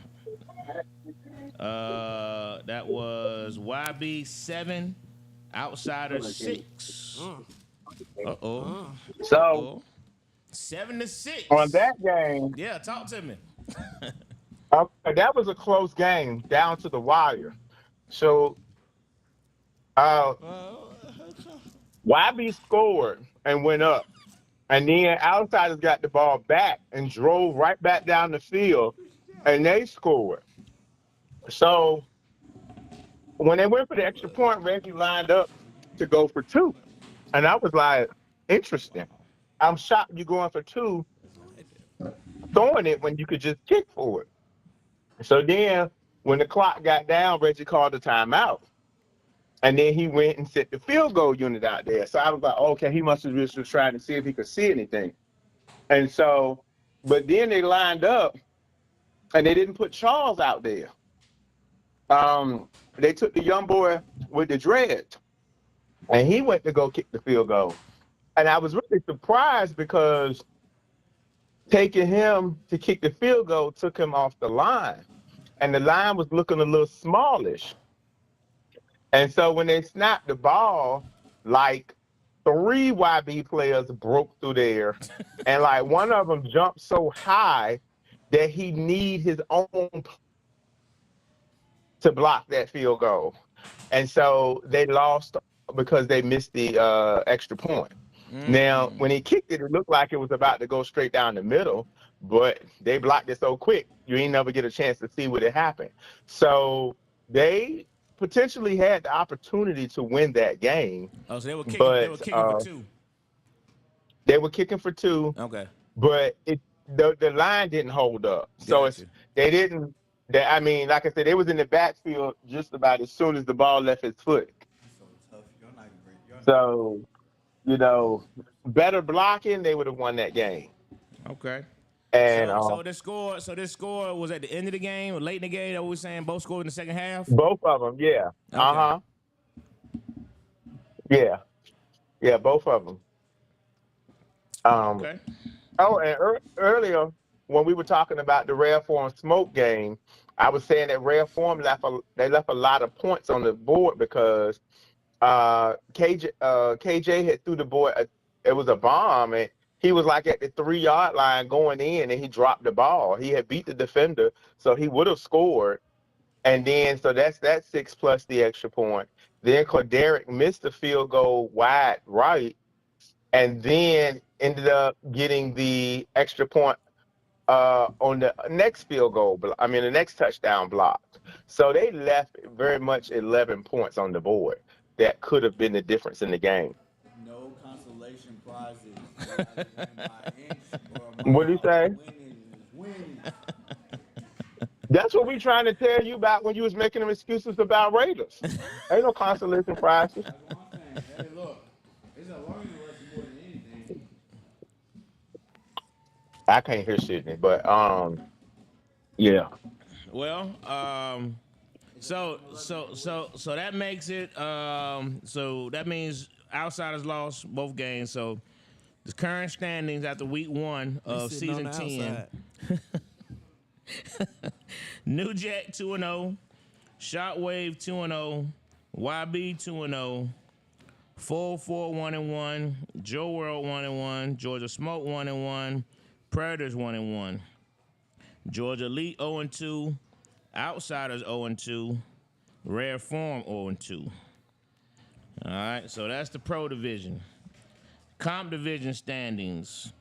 That was YB 7, Outsiders 6. So 7-6 on that game, Yeah, talk to me. that was a close game down to the wire. So YB scored and went up, and then Outsiders got the ball back and drove right back down the field, and they scored. So when they went for the extra point, Reggie lined up to go for 2, and I was like, interesting. I'm shocked you're going for 2, throwing it when you could just kick for it. So then when the clock got down, Reggie called a timeout. And then he went and set the field goal unit out there. So I was like, okay, he must have just was trying to see if he could see anything. And so, but then they lined up and they didn't put Charles out there. They took the young boy with the dreads and he went to go kick the field goal. And I was really surprised because taking him to kick the field goal took him off the line. And the line was looking a little smallish. And so when they snapped the ball, 3 YB players broke through there. And one of them jumped so high that he need his own to block that field goal. And so they lost because they missed the extra point. Now, when he kicked it, it looked like it was about to go straight down the middle, but they blocked it so quick, you ain't never get a chance to see what had happened. So they potentially had the opportunity to win that game, Oh, so they were kicking. They were but kicking for two. they were kicking for two, Okay. but the line didn't hold up. So Gotcha. they didn't. I mean, like I said, they was in the backfield just about as soon as the ball left his foot. So tough. You're not great. So better blocking, they would have won that game. Okay. And So this score was at the end of the game or late in the game. That we saying both scored in the second half. both of them, yeah. Okay. Yeah, both of them. Okay. Oh, and earlier when we were talking about the Rare Form Smoke game, I was saying that Rare Form left a lot of points on the board because KJ had threw the boy. It was a bomb, and he was like at the 3-yard line going in, and he dropped the ball. He had beat the defender, so he would have scored. And then, so that's 6 plus the extra point. Then Corderic missed the field goal wide right, and then ended up getting the extra point on the next field goal. The next touchdown blocked. So they left very much 11 points on the board that could have been the difference in the game. No consolation prizes. What do you say? Winning. That's what we trying to tell you about when you was making them excuses about Raiders. Ain't no consolation prizes. That's what I'm saying. Hey, look, it's a learning lesson more than anything. I can't hear Sydney, but yeah. Well, so that makes it. So that means Outsiders lost both games. So the current standings after week 1 of season 10. New Jack 2-0, Shockwave 2-0, YB 2-0, 4-4 1-1, Joe World 1-1, Georgia Smoke 1-1, Predators 1-1, Georgia Elite 0-2, Outsiders 0-2, Rare Form 0-2. All right, so that's the Pro Division. Comp Division standings: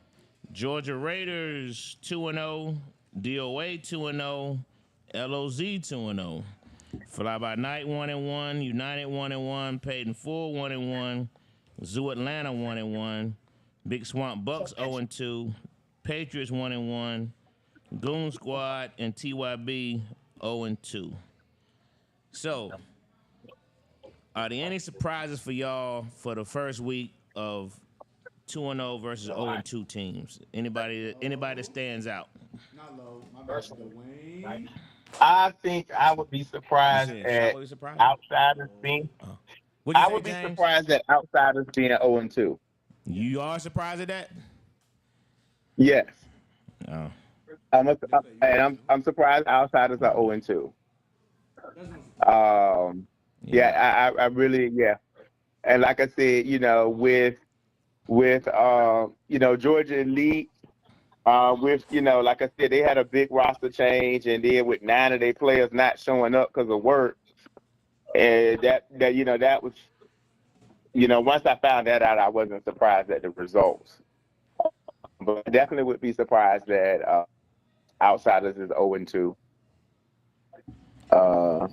Georgia Raiders 2-0. DOA 2-0, LOZ 2-0, Fly by Night 1-1, United 1-1, Paid in Full 1-1, Zoo Atlanta 1-1, Big Swamp Bucks 0-2, Patriots 1-1, Goon Squad and TYB 0-2. So, are there any surprises for y'all for the first week of 2-0 versus 0-2 teams? Anybody that stands out? Not low. My bad. Dwayne. I think I would be surprised at Outsiders being. I would be surprised at Outsiders being 0-2. You are surprised at that? Yes. Oh. I'm surprised Outsiders are 0-2. I really And like I said, with Georgia Elite. Like I said, they had a big roster change, and then with 9 of their players not showing up because of work, and that was, once I found that out, I wasn't surprised at the results. But I definitely would be surprised that Outsiders is 0-2. I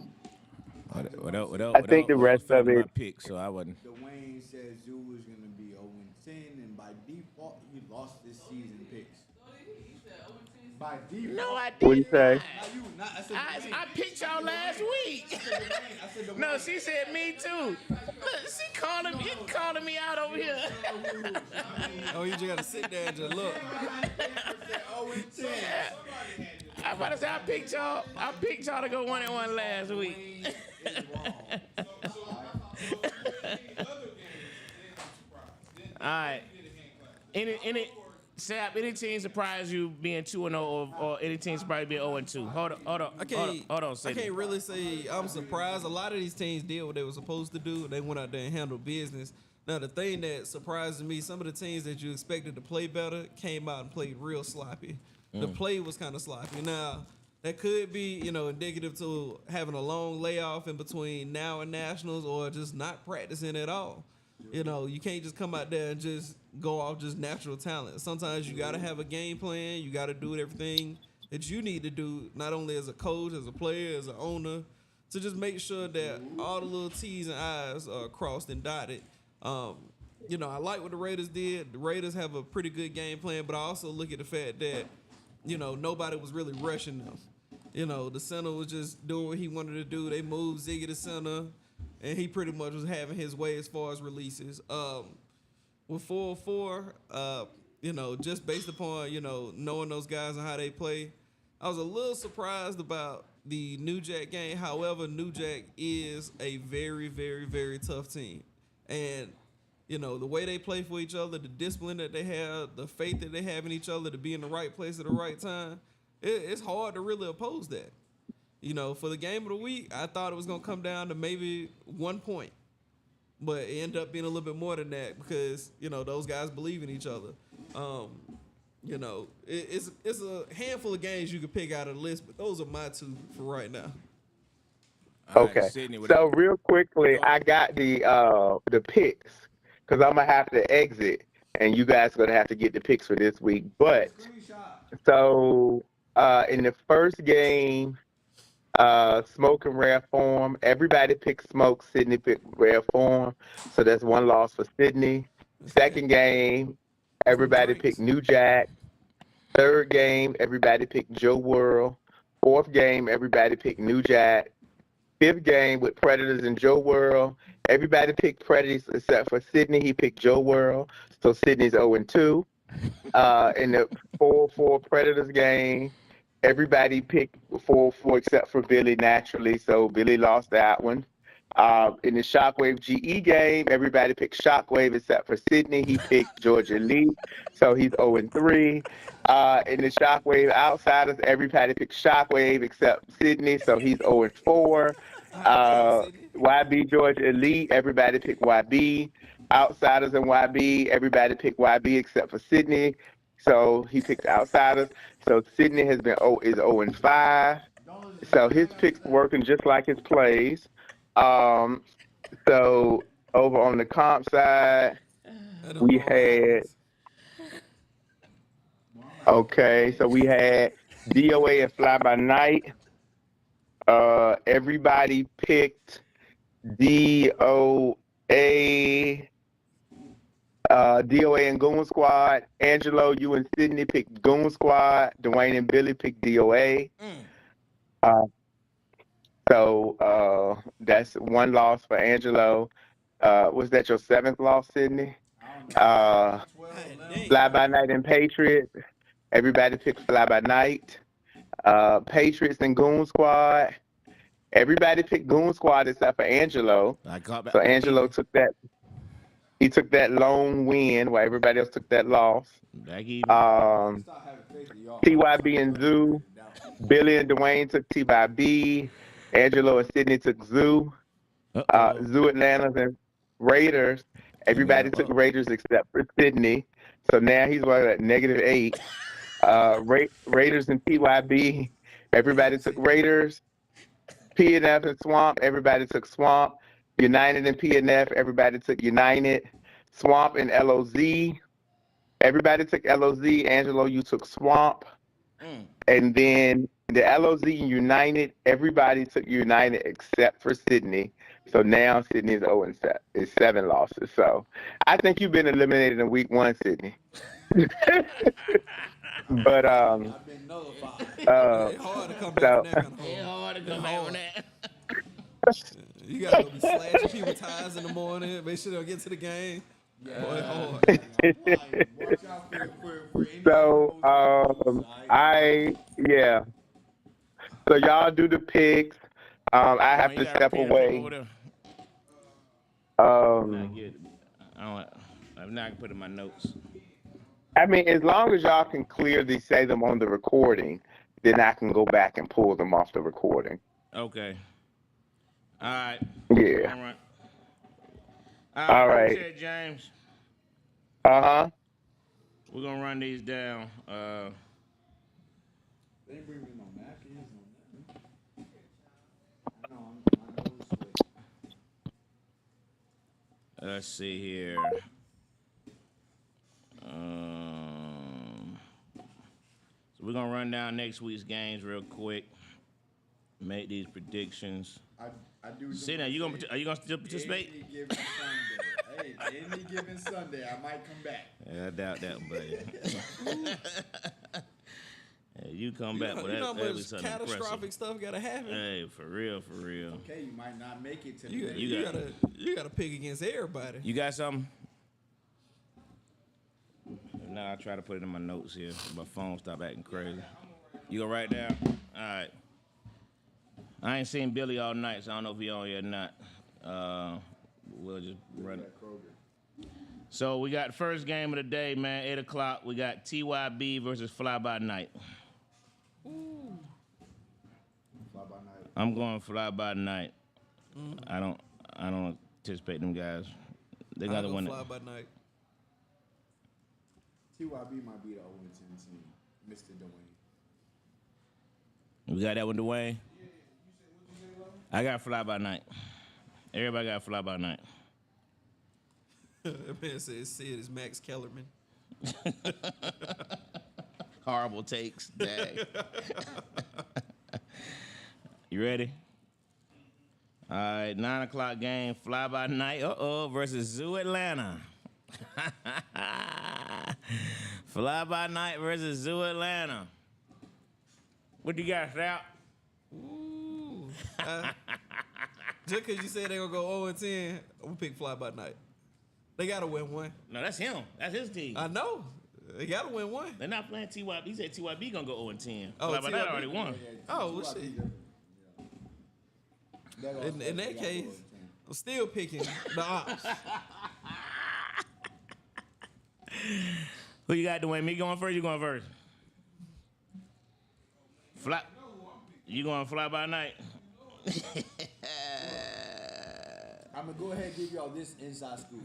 think the rest of it. Pick, so I wasn't. Dwayne said Zoo was going to be 0-10, and by default, he lost this season picks. By default. No, I didn't. What do you say? I picked y'all last week. No, she said me too. Look, she calling me out over here. Oh, you just gotta sit there and just look. I'm about to say I picked y'all to go 1-1 last week. All right. Any team surprise you being 2-0 or any team surprise being 0-2? Hold on. I can't really say I'm surprised. A lot of these teams did what they were supposed to do. They went out there and handled business. Now, the thing that surprises me, some of the teams that you expected to play better came out and played real sloppy. The play was kind of sloppy. Now, that could be, indicative to having a long layoff in between now and Nationals or just not practicing at all. You know, you can't just come out there and just go off just natural talent. Sometimes you got to have a game plan. You got to do everything that you need to do, not only as a coach, as a player, as an owner, to just make sure that all the little T's and I's are crossed and dotted. You know, I like what the Raiders did. The Raiders have a pretty good game plan, but I also look at the fact that, you know, nobody was really rushing them. You know, the center was just doing what he wanted to do. They moved Ziggy to center, and he pretty much was having his way as far as releases. With 4-4, you know, just based upon, you know, knowing those guys and how they play, I was a little surprised about the New Jack game. However, New Jack is a very, very, very tough team. And, you know, the way they play for each other, the discipline that they have, the faith that they have in each other to be in the right place at the right time, it's hard to really oppose that. You know, for the game of the week, I thought it was going to come down to maybe 1 point. But it ended up being a little bit more than that because, you know, those guys believe in each other. You know, it's a handful of games you could pick out of the list, but those are my two for right now. All right, Okay. Sydney, So real quickly, I got the picks because I'm gonna have to exit, and you guys are gonna have to get the picks for this week. But so in the first game, Smoke and Rare Form, everybody picked Smoke. Sydney picked Rare Form, so that's one loss for Sydney. Second game, everybody picked New Jack. Third game, everybody picked Joe World. Fourth game, everybody picked New Jack. Fifth game with Predators and Joe World. Everybody picked Predators except for Sydney. He picked Joe World. So Sydney's 0-2. In the 4-4 Predators game, everybody picked 4-4 except for Billy naturally. So Billy lost that one. In the Shockwave GE game, everybody picked Shockwave except for Sydney. He picked Georgia Elite. So he's 0-3. In the Shockwave Outsiders, everybody picked Shockwave except Sydney. So he's 0-4. YB Georgia Elite, everybody picked YB. Outsiders and YB, everybody picked YB except for Sydney. So he picked Outsiders. So Sydney is 0-5. So his picks working just like his plays. So over on the comp side, we had so we had DOA and Fly by Night. Everybody picked DOA and Goon Squad. Angelo, you and Sydney picked Goon Squad. Dwayne and Billy picked DOA. So that's one loss for Angelo. Was that your seventh loss, Sydney? Fly by Night and Patriots. Everybody picked Fly by Night. Patriots and Goon Squad. Everybody picked Goon Squad except for Angelo. So Angelo took that. He took that lone win while everybody else took that loss. TYB and Zoo. Billy and Dwayne took TYB. Angelo and Sydney took Zoo. Zoo Atlanta's and Raiders. Everybody took Raiders except for Sydney. So now he's at -8. Raiders and TYB. Everybody took Raiders. PNF and Swamp. Everybody took Swamp. United and PNF. Everybody took United. Swamp and LOZ. Everybody took LOZ. Angelo, you took Swamp. And then the LOZ and United, everybody took United except for Sydney. So now Sydney's 0-7. It's 7 losses. So I think you've been eliminated in week 1, Sydney. But I've been notified. It's hard to come back from that kind of it's hard to come back from that. You gotta go be slashing people's ties in the morning, make sure they'll get to the game. Boy, hard. So So y'all do the picks. I have to step away. I'm not gonna put in my notes. I mean, as long as y'all can clearly say them on the recording, then I can go back and pull them off the recording. Okay. All right. Yeah. All right. Appreciate it, James. Uh-huh. We're gonna run these down. They didn't bring me no napkins. Let's see here. So we're gonna run down next week's games real quick. Make these predictions. I do. See now, are you gonna still participate? Any given Sunday. Hey, any given Sunday, I might come back. Yeah, I doubt that, buddy. Yeah, you come back, but You know how that'll be much something catastrophic impressive. stuff gotta happen. Hey, for real, for real. Okay, you might not make it to the You gotta pick against everybody. You got something? Now I try to put it in my notes here. My phone stop acting crazy. You go right down? All right. I ain't seen Billy all night, so I don't know if he on here or not. We'll just run it. So we got the first game of the day, man, 8 o'clock. We got TYB versus Fly By Night. Fly by night. I'm going Fly By Night. I don't anticipate them guys. They got to win it. Fly by night. TYB might be the 0-10 team, Mr. Dwayne. We got that one, Dwayne. I got Fly By Night. Everybody got Fly By Night. That man said Sid is Max Kellerman. Horrible takes. Dang. You ready? All right, 9 o'clock game, Fly By Night, versus Zoo Atlanta. Fly By Night versus Zoo Atlanta. What you got, Sal? Ooh. Just because you said they going to go 0-10, I'm going to pick Fly by night. They got to win one. No, that's him. That's his team. I know. They got to win one. They're not playing TYB. He said TYB gonna go 0-10. Oh, Fly By Night TYB? already won. Oh, well, shit. In that case, I'm still picking the Ops. Who you got, Dwayne? Me going first? You going first? Fly. You going Fly By Night? I'm gonna go ahead and give y'all this inside scoop.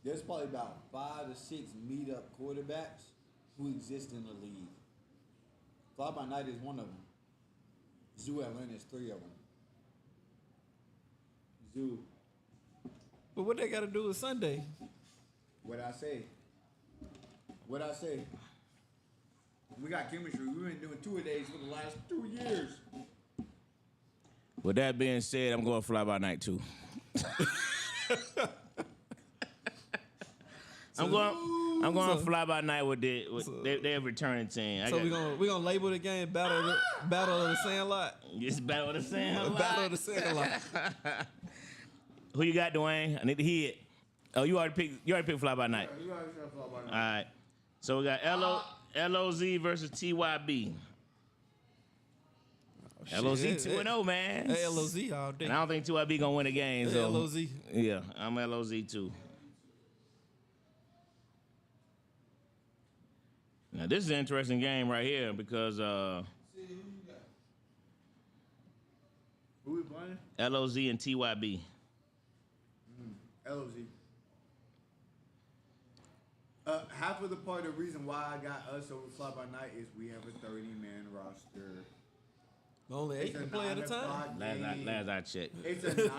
There's probably about 5 to 6 meet-up quarterbacks who exist in the league. Fly By Night is one of them. Zoo Atlanta is 3 of them. Zoo. But what they got to do with Sunday? What I say? We got chemistry. We've been doing 2-a-days for the last 2 years. With that being said, I'm going Fly By Night too. I'm going Fly By Night with their returning team. So we're gonna label the game Battle of the Sandlot. It's Battle of the Sandlot. Battle of the Sandlot. Who you got, Dwayne? I need to hear it. Oh, you already picked Fly By Night. You already said Fly by night. All right. So we got LOZ versus TYB. LOZ 2-0, man. Hey, LOZ all day. And I don't think TYB gonna win the game. Hey, So LOZ. yeah, I'm LOZ too. Now this is an interesting game right here because Who we playing? LOZ and TYB. LOZ. Half of the part of the reason why I got us over Fly By Night is we have a 30-man roster. Only 8 can play at a time. Last I checked. It's a 9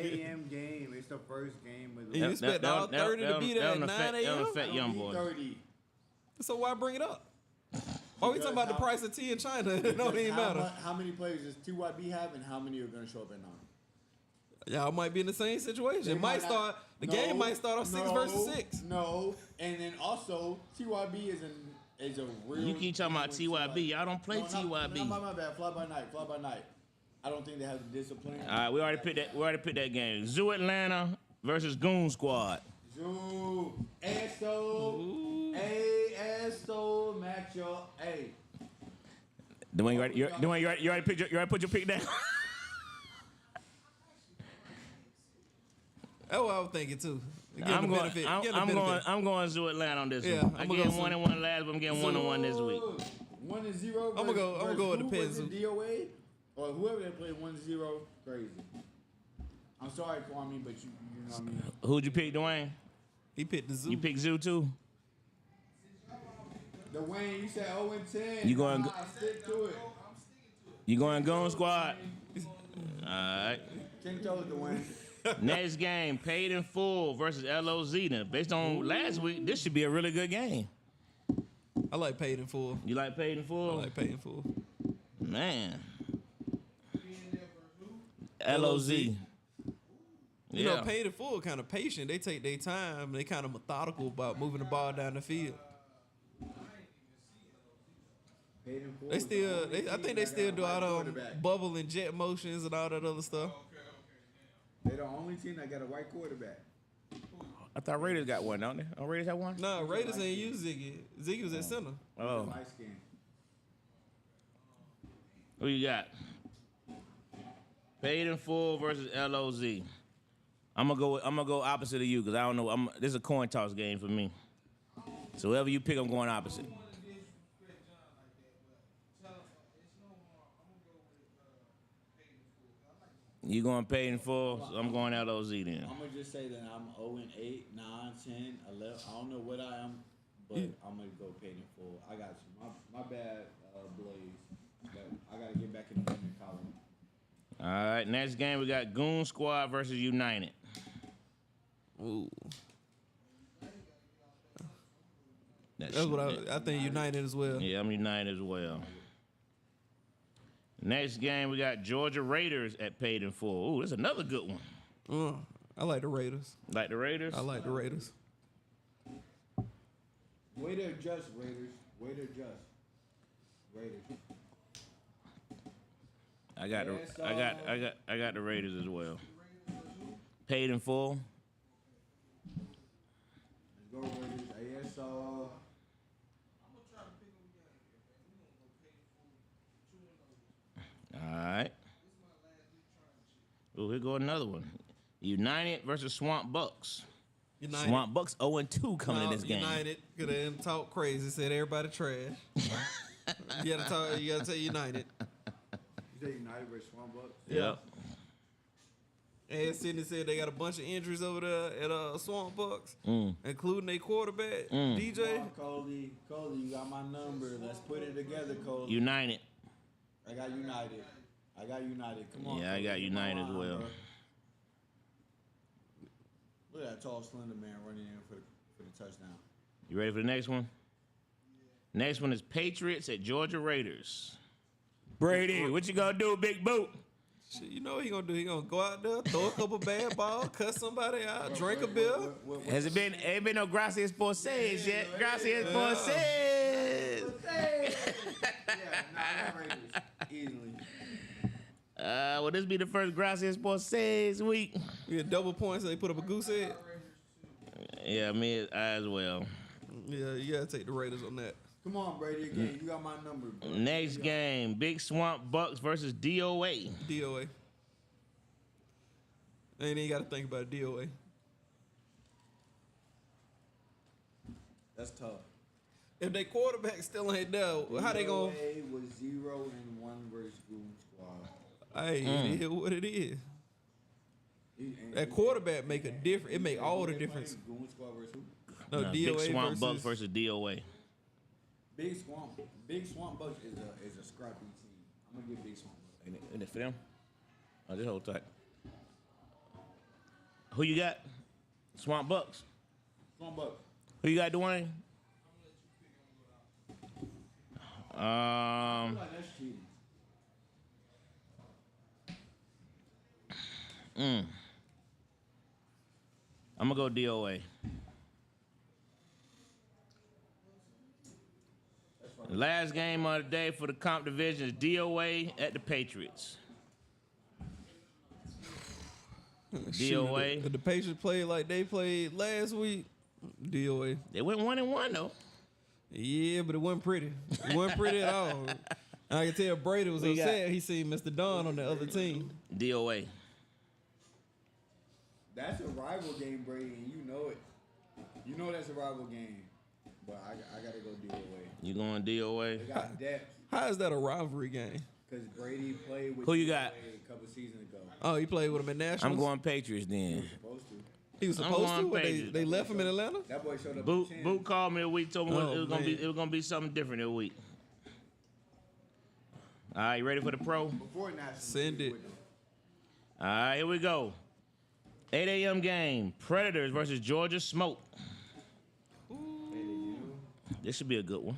a.m. game. It's the first game of the You expect all 30 to be there at 9 That'll a.m.? affect young boys. 30. So why bring it up? Why we talking about the price of tea in China? It don't even matter. How many players does TYB have, and how many are going to show up at 9? Y'all might be in the same situation. It might start. The game might start off 6 versus 6. No, and then also TYB is a real. You keep talking about TYB. Y'all don't play TYB. No, my bad. Fly by night. I don't think they have the discipline. All right, we already picked that game. Zoo Atlanta versus Goon Squad. Zoo, ASO matchup. Hey. Dwayne, you already put your pick down. That's what I was thinking too. I'm going Zoo Atlanta on this Yeah, one. I'm I gonna gave go 1-1 last, but I'm getting 1-1 this week. 1-0. I'm gonna go with the Pens. DOA or whoever they play 1-0. Crazy. I'm sorry, Kwame, but you know what I mean. Who'd you pick, Dwayne? He picked the Zoo. You picked Zoo too. Dwayne, you said 0-10. You going? I stick to it. You going Goon Squad? All right. 10 toes, Dwayne. Next game, Paid in Full versus LOZ. Now, based on last week, this should be a really good game. I like Paid in Full. You like Paid in I Full? like Paid in Full. Man. LOZ. You Yeah. know, Paid in Full kind of patient. They take their time. They kind of methodical about moving the ball down the field. Paid in full They is the still, only I team think they that still got do a all white them quarterback. bubble and jet motions and all that other stuff. They the only team that got a white quarterback. I thought Raiders got one, don't they? Oh, Raiders have one? Nah, Raiders ain't use Ziggy. Ziggy was at center. Oh. Light skin. Who you got? Paid in Full versus LOZ. I'm gonna go opposite of you because I don't know. This is a coin toss game for me. So whoever you pick, I'm going opposite. You going Paid in Full? So I'm going LOZ then. I'm gonna just say that I'm 0-8, 9, 10, 11. I don't know what I am, but I'm gonna go Paid in Full. I got you. My bad, Blaze. But I gotta get back in the winning column. All right, next game we got Goon Squad versus United. Ooh. That's What I think United as well. Yeah, I'm United as well. Next game we got Georgia Raiders at Paid in Full. Ooh, that's another good one. I like the Raiders. Like the Raiders? I like the Raiders. Way to adjust, Raiders. Way to adjust. Raiders. I got the Raiders as well. Paid in Full. Let's go, Raiders. ASL. All right. Oh, here go another one. United versus Swamp Bucks. United. Swamp Bucks 0-2 coming in this game. United could have talk crazy, said everybody trash. You gotta tell United. You say United versus Swamp Bucks? Yep. And Sydney said they got a bunch of injuries over there at Swamp Bucks, including their quarterback, DJ. Come on, Coley, you got my number. Let's put it together, Coley. United. I got United. Come on. Yeah, I Coley, got get United my as line, well. bro. Look at that tall, slender man running in for the touchdown. You ready for the next one? Next one is Patriots at Georgia Raiders. Brady, what you gonna do, big boot? Shit, you know what he gonna do? He gonna go out there, throw a couple bad balls, cut somebody out, drink a beer. Has it been? Ain't been no gracias por seis yet. Gracias por seis. Raiders. Easily. Will this be the first gracias por seis week? We get double points, so they put up a goose egg. Yeah, me as well. Yeah, you gotta take the Raiders on that. Come on, Brady, again. You got my number, bro. Next game, Big Swamp Bucks versus DOA. DOA. Ain't even gotta think about DOA. That's tough. If their quarterback still ain't there, how they gonna? DOA was 0-1 versus Goon Squad. Hey, it is what it is. That quarterback make a difference. It make all the difference. Goon Squad versus who? No, No, DOA Big Swamp versus Bucks versus DOA. Big Swamp Bucks is a scrappy team. I'm gonna give Big Swamp Bucks. Ain't it for them? Oh, just hold tight. Who you got? Swamp Bucks. Swamp Bucks. Who you got, Dwayne? I feel like that's cheating. I'm gonna go DOA. Last game of the day for the comp division is DOA at the Patriots. DOA. If the Patriots played like they played last week, DOA. They went 1-1 though. Yeah, but it wasn't pretty. It wasn't pretty at all. And I can tell Brady was We got- upset. He seen Mr. Don on the other team. DOA. That's a rival game, Brady, and you know it. You know that's a rival game. But I gotta go DOA. You going DOA? They got depth How is that a rivalry game? because Brady played with Who you DOA got? a couple seasons ago. Oh, he played with him in Nationals? I'm going Patriots then. Supposed to. He was I'm supposed going to? Or Patriots. they left him in Atlanta? That boy showed up. Boot at 10. Boot called me a week, told me Oh, it man. was gonna be something different that week. All right, you ready for the pro? Before Nationals. Send it. All right, here we go. 8 a.m. game. Predators versus Georgia Smoke. This should be a good one.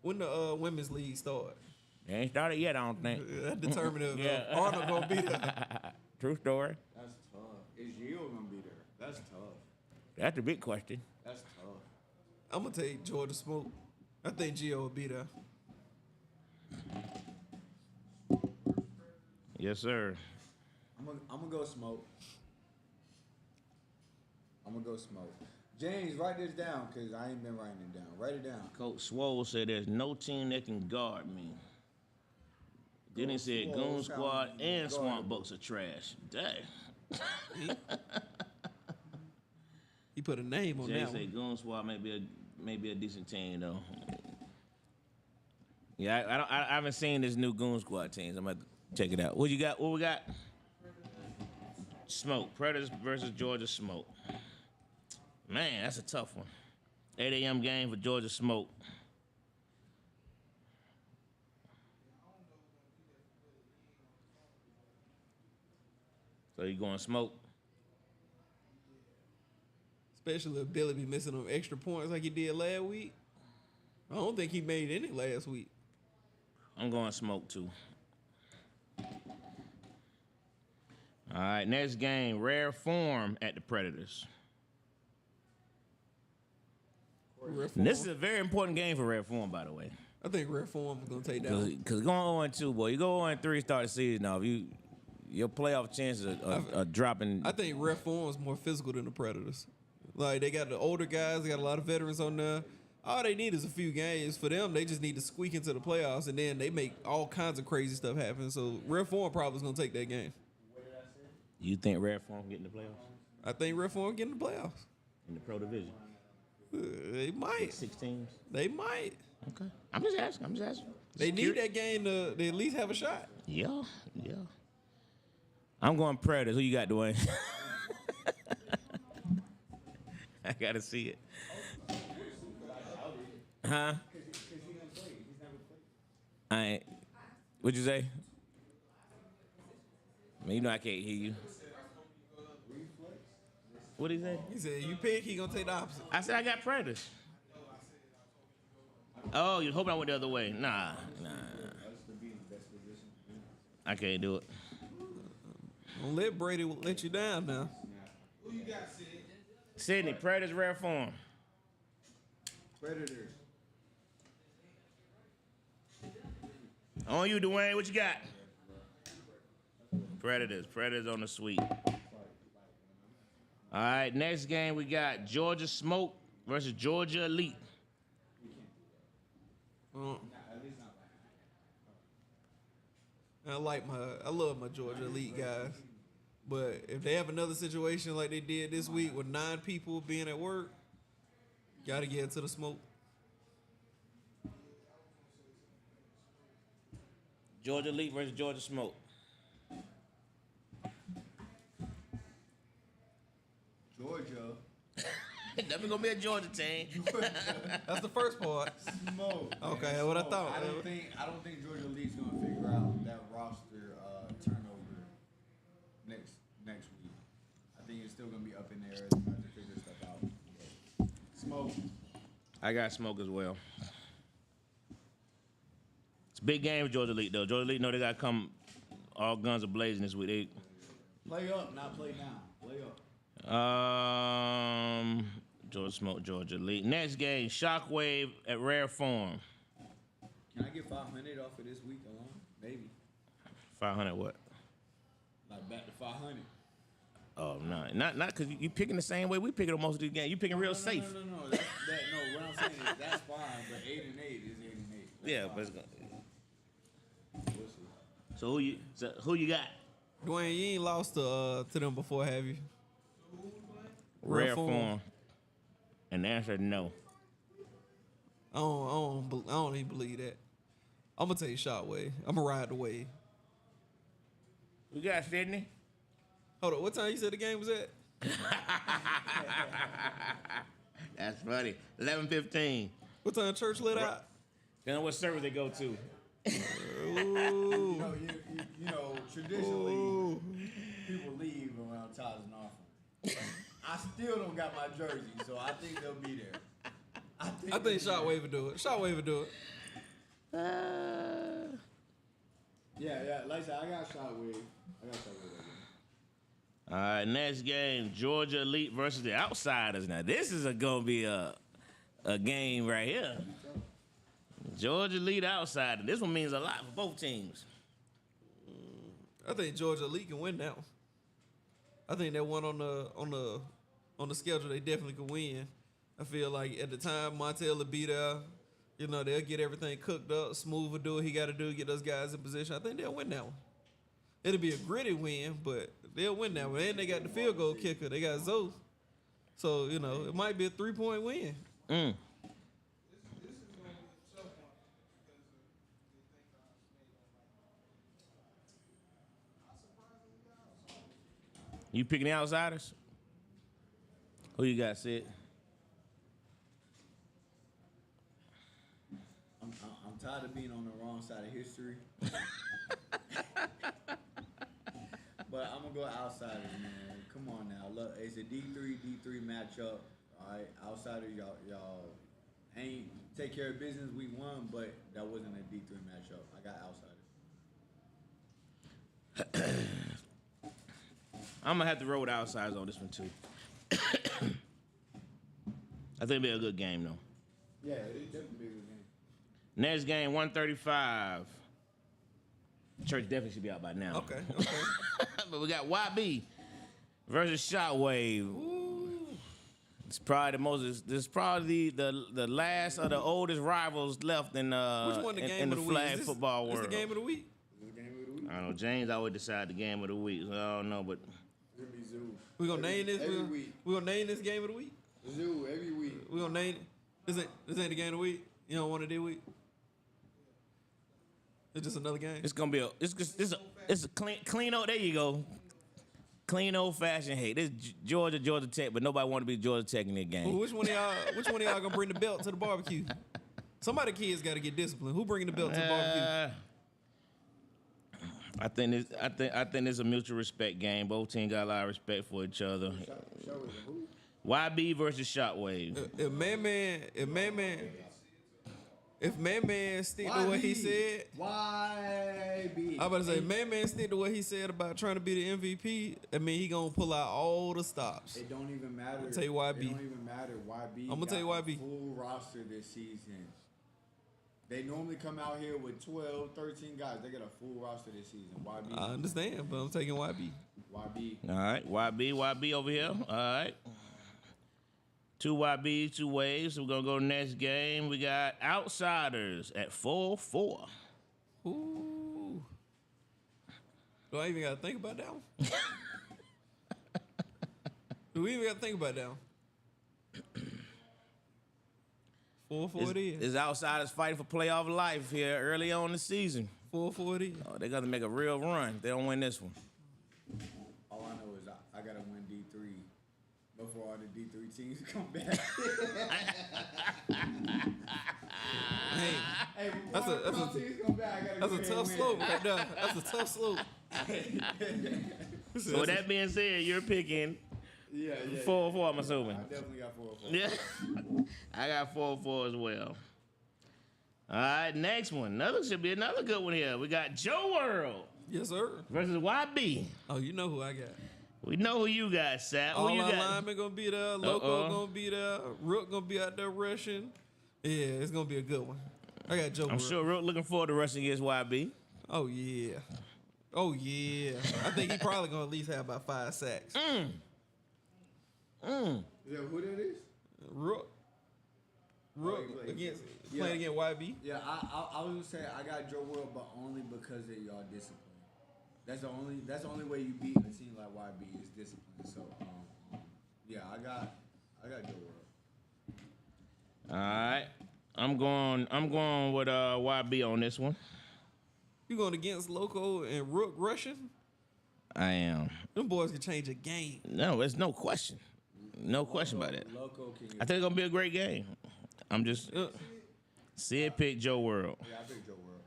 When the women's league start? They ain't started yet, I don't think. That determined if Yeah. Arnold gonna be there. True story. That's tough. Is Gio gonna be there? That's tough. That's the big question. That's tough. I'm gonna take Georgia Smoke. I think Gio will be there. Yes, sir. I'm gonna go Smoke. I'm gonna go Smoke. James, write this down because I ain't been writing it down. Write it down. Coach Swole said there's no team that can guard me. Then he said Swole Goon Squad sound and Swamp guardable. Bucks are trash. Dang. He put a name on Jay that said one. Goon Squad may be a decent team though. Yeah, I haven't seen this new Goon Squad teams. I'm gonna check it out. What you got? What we got? Smoke. Predators versus Georgia Smoke. Man, that's a tough one. 8 a.m. game for Georgia Smoke. So you going Smoke? Especially if Billy be missing them extra points like he did last week. I don't think he made any last week. I'm going Smoke too. All right, next game, Rare Form at the Predators. This is a very important game for Rare Form, by the way. I think Red Form is gonna take that one. Because going 0-2, boy, you go 0-3 start the season off, your playoff chances are dropping. I think Red Form is more physical than the Predators. Like they got the older guys, they got a lot of veterans on there. All they need is a few games. For them, they just need to squeak into the playoffs, and then they make all kinds of crazy stuff happen. So Red Form probably is gonna take that game. You think Rare Form get in the playoffs? I think Red Form get in the playoffs. In the Pro Division? They might. 6 teams? They might. Okay. I'm just asking. They need that game to at least have a shot. Yeah. I'm going Predators. Who you got, Dwayne? I gotta see it. Huh? I ain't. What'd you say? Man, you know I can't hear you. What'd he say? He said, you pick, he gonna take the opposite. I said I got Predators. Oh, you hoping I went the other way? Nah. I can't do it. Don't let Brady let you down now. Sydney, Predators, Rare Form. Predators. On you, Dwayne. What you got? Predators on the sweep. All right, next game we got Georgia Smoke versus Georgia Elite. I love my Georgia Elite guys. But if they have another situation like they did this week with 9 people being at work, gotta get into the Smoke. Georgia Elite versus Georgia Smoke. Georgia. Never gonna be a Georgia team. That's the first part. Smoke. Okay, man, what I Smoke. thought. I don't think Georgia League's gonna figure out that roster turnover next week. I think it's still gonna be up in there. They have to figure stuff out. Smoke. I got Smoke as well. It's a big game for Georgia Elite though. Georgia Elite know they gotta come all guns are blazing this week. Play up, not play now. Play up. Georgia Smoke, Georgia Elite. Next game, Shockwave at Rare Form. Can I get 500 off of this week alone? Maybe. 500 what? Like back to 500. Oh no, not because you picking the same way we picking on most of these games. You picking real safe. No. No, what I'm saying is that's fine, but 8-8 is 8-8. That's Yeah, fine. but it's gonna. We'll see. So who you got? Dwayne, you ain't lost to them before, have you? Rare Form. And the answer is no. I don't even believe that. I'm gonna take Shotway. I'm gonna ride the wave. We got Sydney. Hold on, what time you said the game was at? That's funny. 11:15. What time church let out? Depending on what service they go to. Ooh. You know, traditionally, people leave around advertising offering. I still don't got my jersey, so I think they'll be there. I think Shockwave will do it. Shockwave will do it. Yeah. Like I said, I got Shockwave. All right, next game, Georgia Elite versus the Outsiders. Now, this is going to be a game right here. Georgia Elite Outsider. This one means a lot for both teams. I think Georgia Elite can win now. I think that one on the schedule they definitely could win. I feel like at the time Montel will be there. You know, they'll get everything cooked up. Smooth will do what he got to do, get those guys in position. I think they'll win that one. It'll be a gritty win, but they'll win that one. And they got the field goal kicker. They got Zoe. So, you know, it might be a 3-point win. You picking the Outsiders? Who you got, Sid? I'm tired of being on the wrong side of history. But I'm gonna go Outsiders, man. Come on now. Look, it's a D3 matchup. All right, Outsiders, y'all ain't take care of business. We won, but that wasn't a D3 matchup. I got Outsiders. I'm going to have to roll with Outsiders on this one, too. I think it'll be a good game, though. Yeah, it's definitely a good game. Next game, 135. Church definitely should be out by now. Okay. But we got YB versus Shockwave. It's probably this is probably the last of the oldest rivals left in Which one the game in of the the week? flag football world. It's the game of the week. I don't know. James always decide the game of the week. So I don't know, but It'll be Zoo. We're gonna name this. Every week. We're gonna name this game of the week. Zoo every week. We're gonna name it. This ain't the game of the week. You don't want to do week. It's just another game. it's gonna be it's a clean old. There you go. Clean old fashioned hate. This Georgia Tech, but nobody want to be Georgia Tech in that game. Well, which one of y'all gonna bring the belt to the barbecue? Somebody kids got to get disciplined. Who bringing the belt to the barbecue? I think it's a mutual respect game. Both teams got a lot of respect for each other. YB versus Shockwave. If Man stick to what he said, YB. I'm about to say Man stick to what he said about trying to be the MVP. I mean, he gonna pull out all the stops. It don't even matter. I'll tell you YB. It don't even matter. YB. I'm gonna tell you YB. Full roster this season. They normally come out here with 12, 13 guys. They got a full roster this season. YB. I understand, but I'm taking YB. YB. All right, YB over here. All right. 2 YB, 2 waves. We're going to go next game. We got Outsiders at 4-4. Ooh. Do I even got to think about that one? Do we even got to think about that one? 4-4 it is. It's Outsiders fighting for playoff life here early on in the season. 4-4 it is. Oh, they're going to make a real run if they don't win this one. All I know is I got to win D3 before all the D3 teams come back. Hey, That's a tough slope right there. That's a tough slope. So with that being said, you're picking 4-4, I'm assuming. I definitely got 4-4. Yeah. I got 4-4 as well. All right, next one. Should be another good one here. We got Joe World Yes, sir. versus YB. Oh, you know who I got. We know who you got, Sap. Who All you our got? linemen gonna be there. Loco gonna be there. Rook gonna be out there rushing. Yeah, it's gonna be a good one. I got Joe. I'm World. sure Rook looking forward to rushing against YB. Oh yeah. I think he probably gonna at least have about 5 sacks. Is that who that is? Rook he against plays. playing against YB. Yeah, I was gonna say I got Joe World, but only because of y'all discipline. That's the only way you beat a team like YB is discipline. So yeah, I got Joe World. All right. I'm going with YB on this one. You going against Loco and Rook rushing? I am. Them boys can change a game. No, there's no question. No question about that. Loco can I think it's gonna be a great game. I'm just Sid pick Joe World. Yeah, I picked Joe World.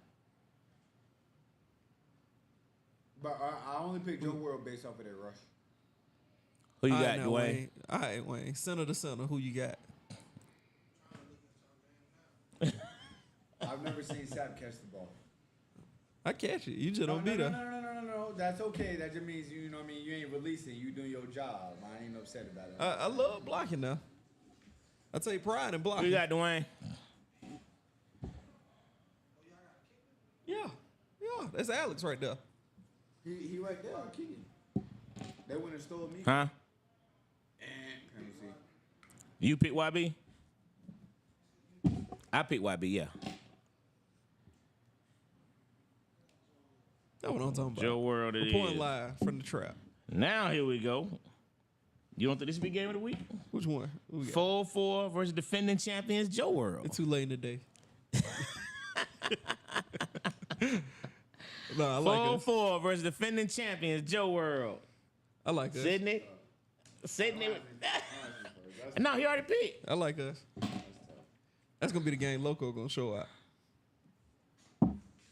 But I only picked Joe World based off of their rush. Who you All got, right, now, Dwayne? Wayne. All right, Wayne. Center to center. Who you got? I've never seen Sap catch the ball. I catch it. You just don't be there. No. That's okay. That just means you know what I mean. You ain't releasing. You doing your job. I ain't upset about it. I love blocking now. I take pride in Who blocking. you got, Dwayne? Yeah. That's Alex right there. He right there kicking. They went and stole me. Huh? And penalty. You pick YB? I pick YB, yeah. That's what I'm talking about. Joe World it Reporting is. live from the trap. Now here we go. You don't think this will be game of the week? Which one? Who we got? 4-4 versus defending champions Joe World. It's too late in the day. No, I like us. 4-4 versus defending champions Joe World. I like us. Sydney. No, he already picked. I like us. That's gonna be the game Loco gonna show out.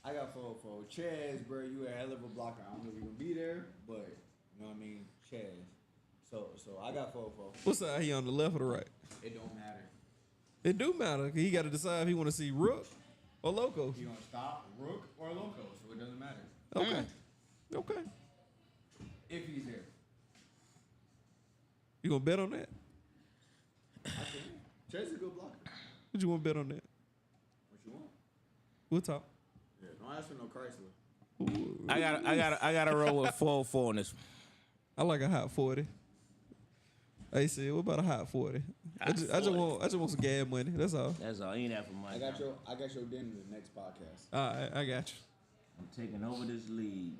I got 4-4. Chaz, bro, you a hell of a blocker. I don't know if you're gonna be there, but you know what I mean, Chaz. So I got 4-4. What side he on, the left or the right? It don't matter. It do matter. He got to decide if he want to see Rook or Loco. You gonna stop Rook or Loco, so it doesn't matter. Okay. Okay. If he's there. You gonna bet on that? Chaz is a good blocker. What you want to bet on that? What you want? We'll talk. Yeah, don't ask for no Chrysler. Ooh. I gotta roll with 4-4 on this one. I like a hot 40. Hey, see, what about a hot 40? I just want some gas money. That's all. That's all. He ain't have for money. I got your dinner the next podcast. All right, I got you. I'm taking over this league.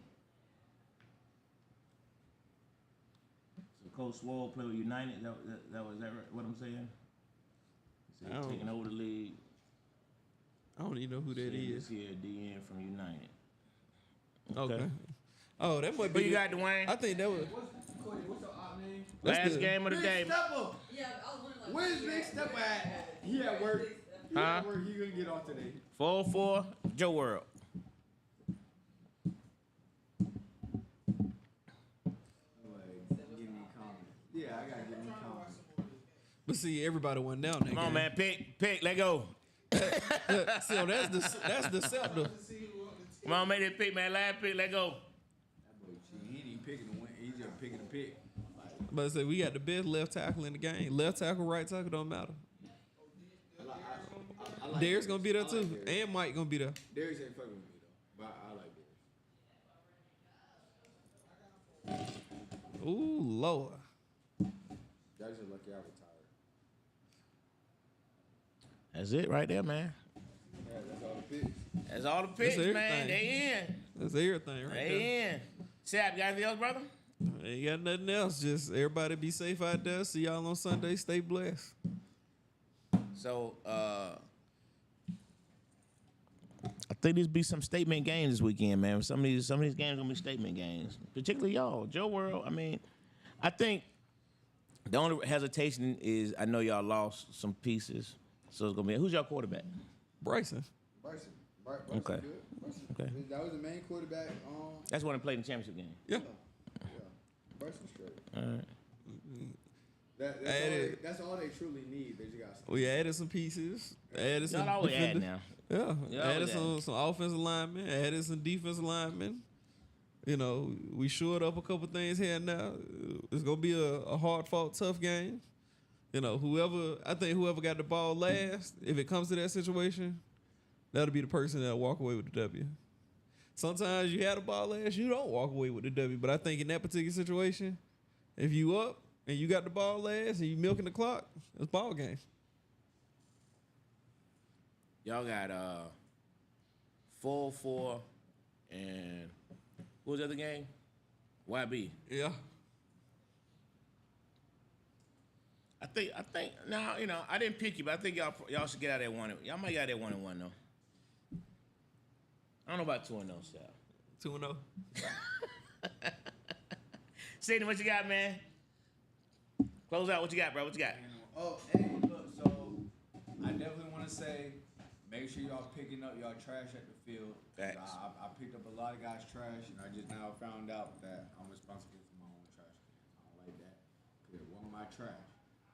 So Coach Swole play with United. That was that right? What I'm saying? He said I don't- taking over the league. I don't even know who that Said is. this here DN from United. Okay. Oh, that might Who be. you got, Dwayne? I think that was. What's your op name? That's Last the- game of the day. Yeah, I was wondering like. Where's Big Step at? He at work. He Huh? at work. He gonna get off today. 4-4 Joe World. Give me a comment. Yeah, I gotta give me a comment. But see, everybody won down that Come on, game. man. Pick. Let go. So that's the scepter. Come on, make that pick, man. Last pick. Let go. That boy, he ain't even picking the win. He's just picking the pick. But I say we got the best left tackle in the game. Left tackle, right tackle don't matter. I like Darius gonna be there I too, like Darius. and Mike gonna be there. Darius ain't fucking with me though, but I like Darius. Ooh, Lord. Y'all just lucky I retired. That's it right there, man. Yeah, that's all the picks. That's all the picks, everything. man. They in. That's everything right there. They in. Sap, you got anything else, brother? Ain't got nothing else. Just everybody be safe out there. See y'all on Sunday. Stay blessed. So, I think there's be some statement games this weekend, man. Some of these games gonna be statement games, particularly y'all. Joe World. I mean, I think the only hesitation is I know y'all lost some pieces, so it's gonna be who's y'all quarterback? Bryson. Bryson. Bryson Okay. good. Bryson. Okay. That was the main quarterback. That's when I played in the championship game. Yeah. Yeah. Bryson straight. All right. That's all they truly need. They just got. We added some pieces. Added some Y'all always add defender- now. Yeah. Y'all Added always some offensive linemen. Added some defensive linemen. You know, we shored up a couple things here and now. It's gonna be a hard fought, tough game. You know, whoever got the ball last, if it comes to that situation, that'll be the person that'll walk away with the W. Sometimes you had the ball last, you don't walk away with the W. But I think in that particular situation, if you up and you got the ball last and you milking the clock, it's ball game. Y'all got 4-4 and what was the other game? YB. Yeah. I think now, you know, I didn't pick you, but I think y'all should get out there 1-1. Y'all might get out there 1-1 though. I don't know about 2-0, Sal. 2-0. Sidney, what you got, man? Close out. What you got, bro? What you got? Oh, hey, look. So I definitely want to say, make sure y'all picking up y'all trash at the field. 'Cause Facts. I picked up a lot of guys' trash, and I just now found out that I'm responsible for my own trash. I don't like that. trash.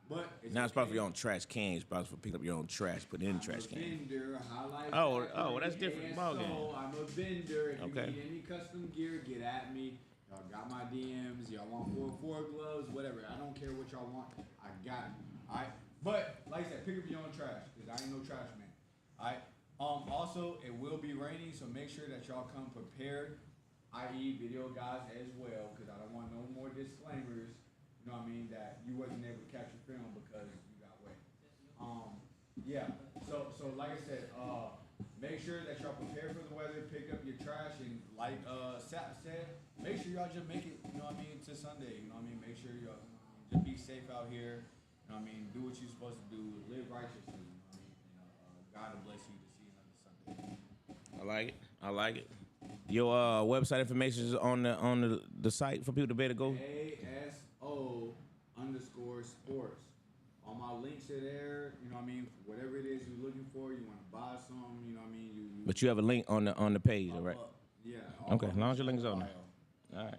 But it's Not responsible for okay. your own trash can. You're responsible for picking up your own trash, put it in the trash can. Vendor, highlight Oh, factory, well, that's different ballgame. ASO, I'm a vendor. If Okay. you need any custom gear, get at me. Y'all got my DMs. Y'all want 4 gloves, whatever. I don't care what y'all want. I got it. Alright. But like I said, pick up your own trash, because I ain't no trash man. Alright. Also, it will be raining, so make sure that y'all come prepared, i.e. video guys as well, because I don't want no more disclaimers. You know what I mean? That you wasn't able to capture film because you got wet. Yeah. So like I said, make sure that y'all prepare for the weather. Pick up your trash, and like Sap said, make sure y'all just make it. You know what I mean? To Sunday. You know what I mean? Make sure y'all just be safe out here. You know what I mean? Do what you're supposed to do. Live righteously. You know what I mean? God will bless you to see another Sunday. I like it. I like it. Your website information is on the site for people to be able to go. ASO_sports. All my links are there. You know what I mean? Whatever it is you're looking for, you want to buy some. You know what I mean? You But you have a link on the page, all right? Yeah. Okay, as long as your link is on there. All right.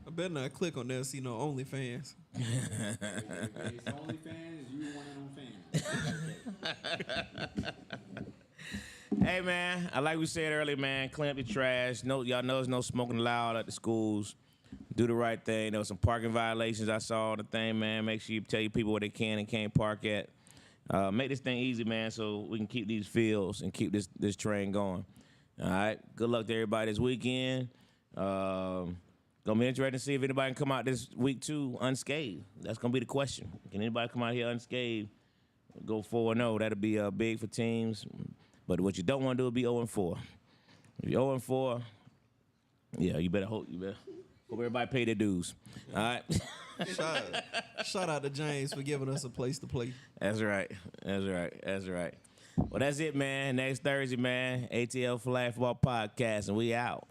I better not click on that and see no OnlyFans. If it's OnlyFans, you one of them fans. Hey man, like we said earlier, man, clean up your trash. No, y'all know there's no smoking loud at the schools. Do the right thing. There was some parking violations I saw on the thing, man. Make sure you tell your people where they can and can't park at. Make this thing easy, man, so we can keep these fields and keep this train going. All right. Good luck to everybody this weekend. Gonna be interesting to see if anybody can come out this week too unscathed. That's gonna be the question. Can anybody come out here unscathed? Go 4-0. That'll be big for teams. But what you don't want to do is be 0-4. If you're 0-4, yeah, you better hope everybody pay their dues. All right. Shout out to James for giving us a place to play. That's right. Well, that's it, man. Next Thursday, man, ATL Flag Football Podcast, and we out.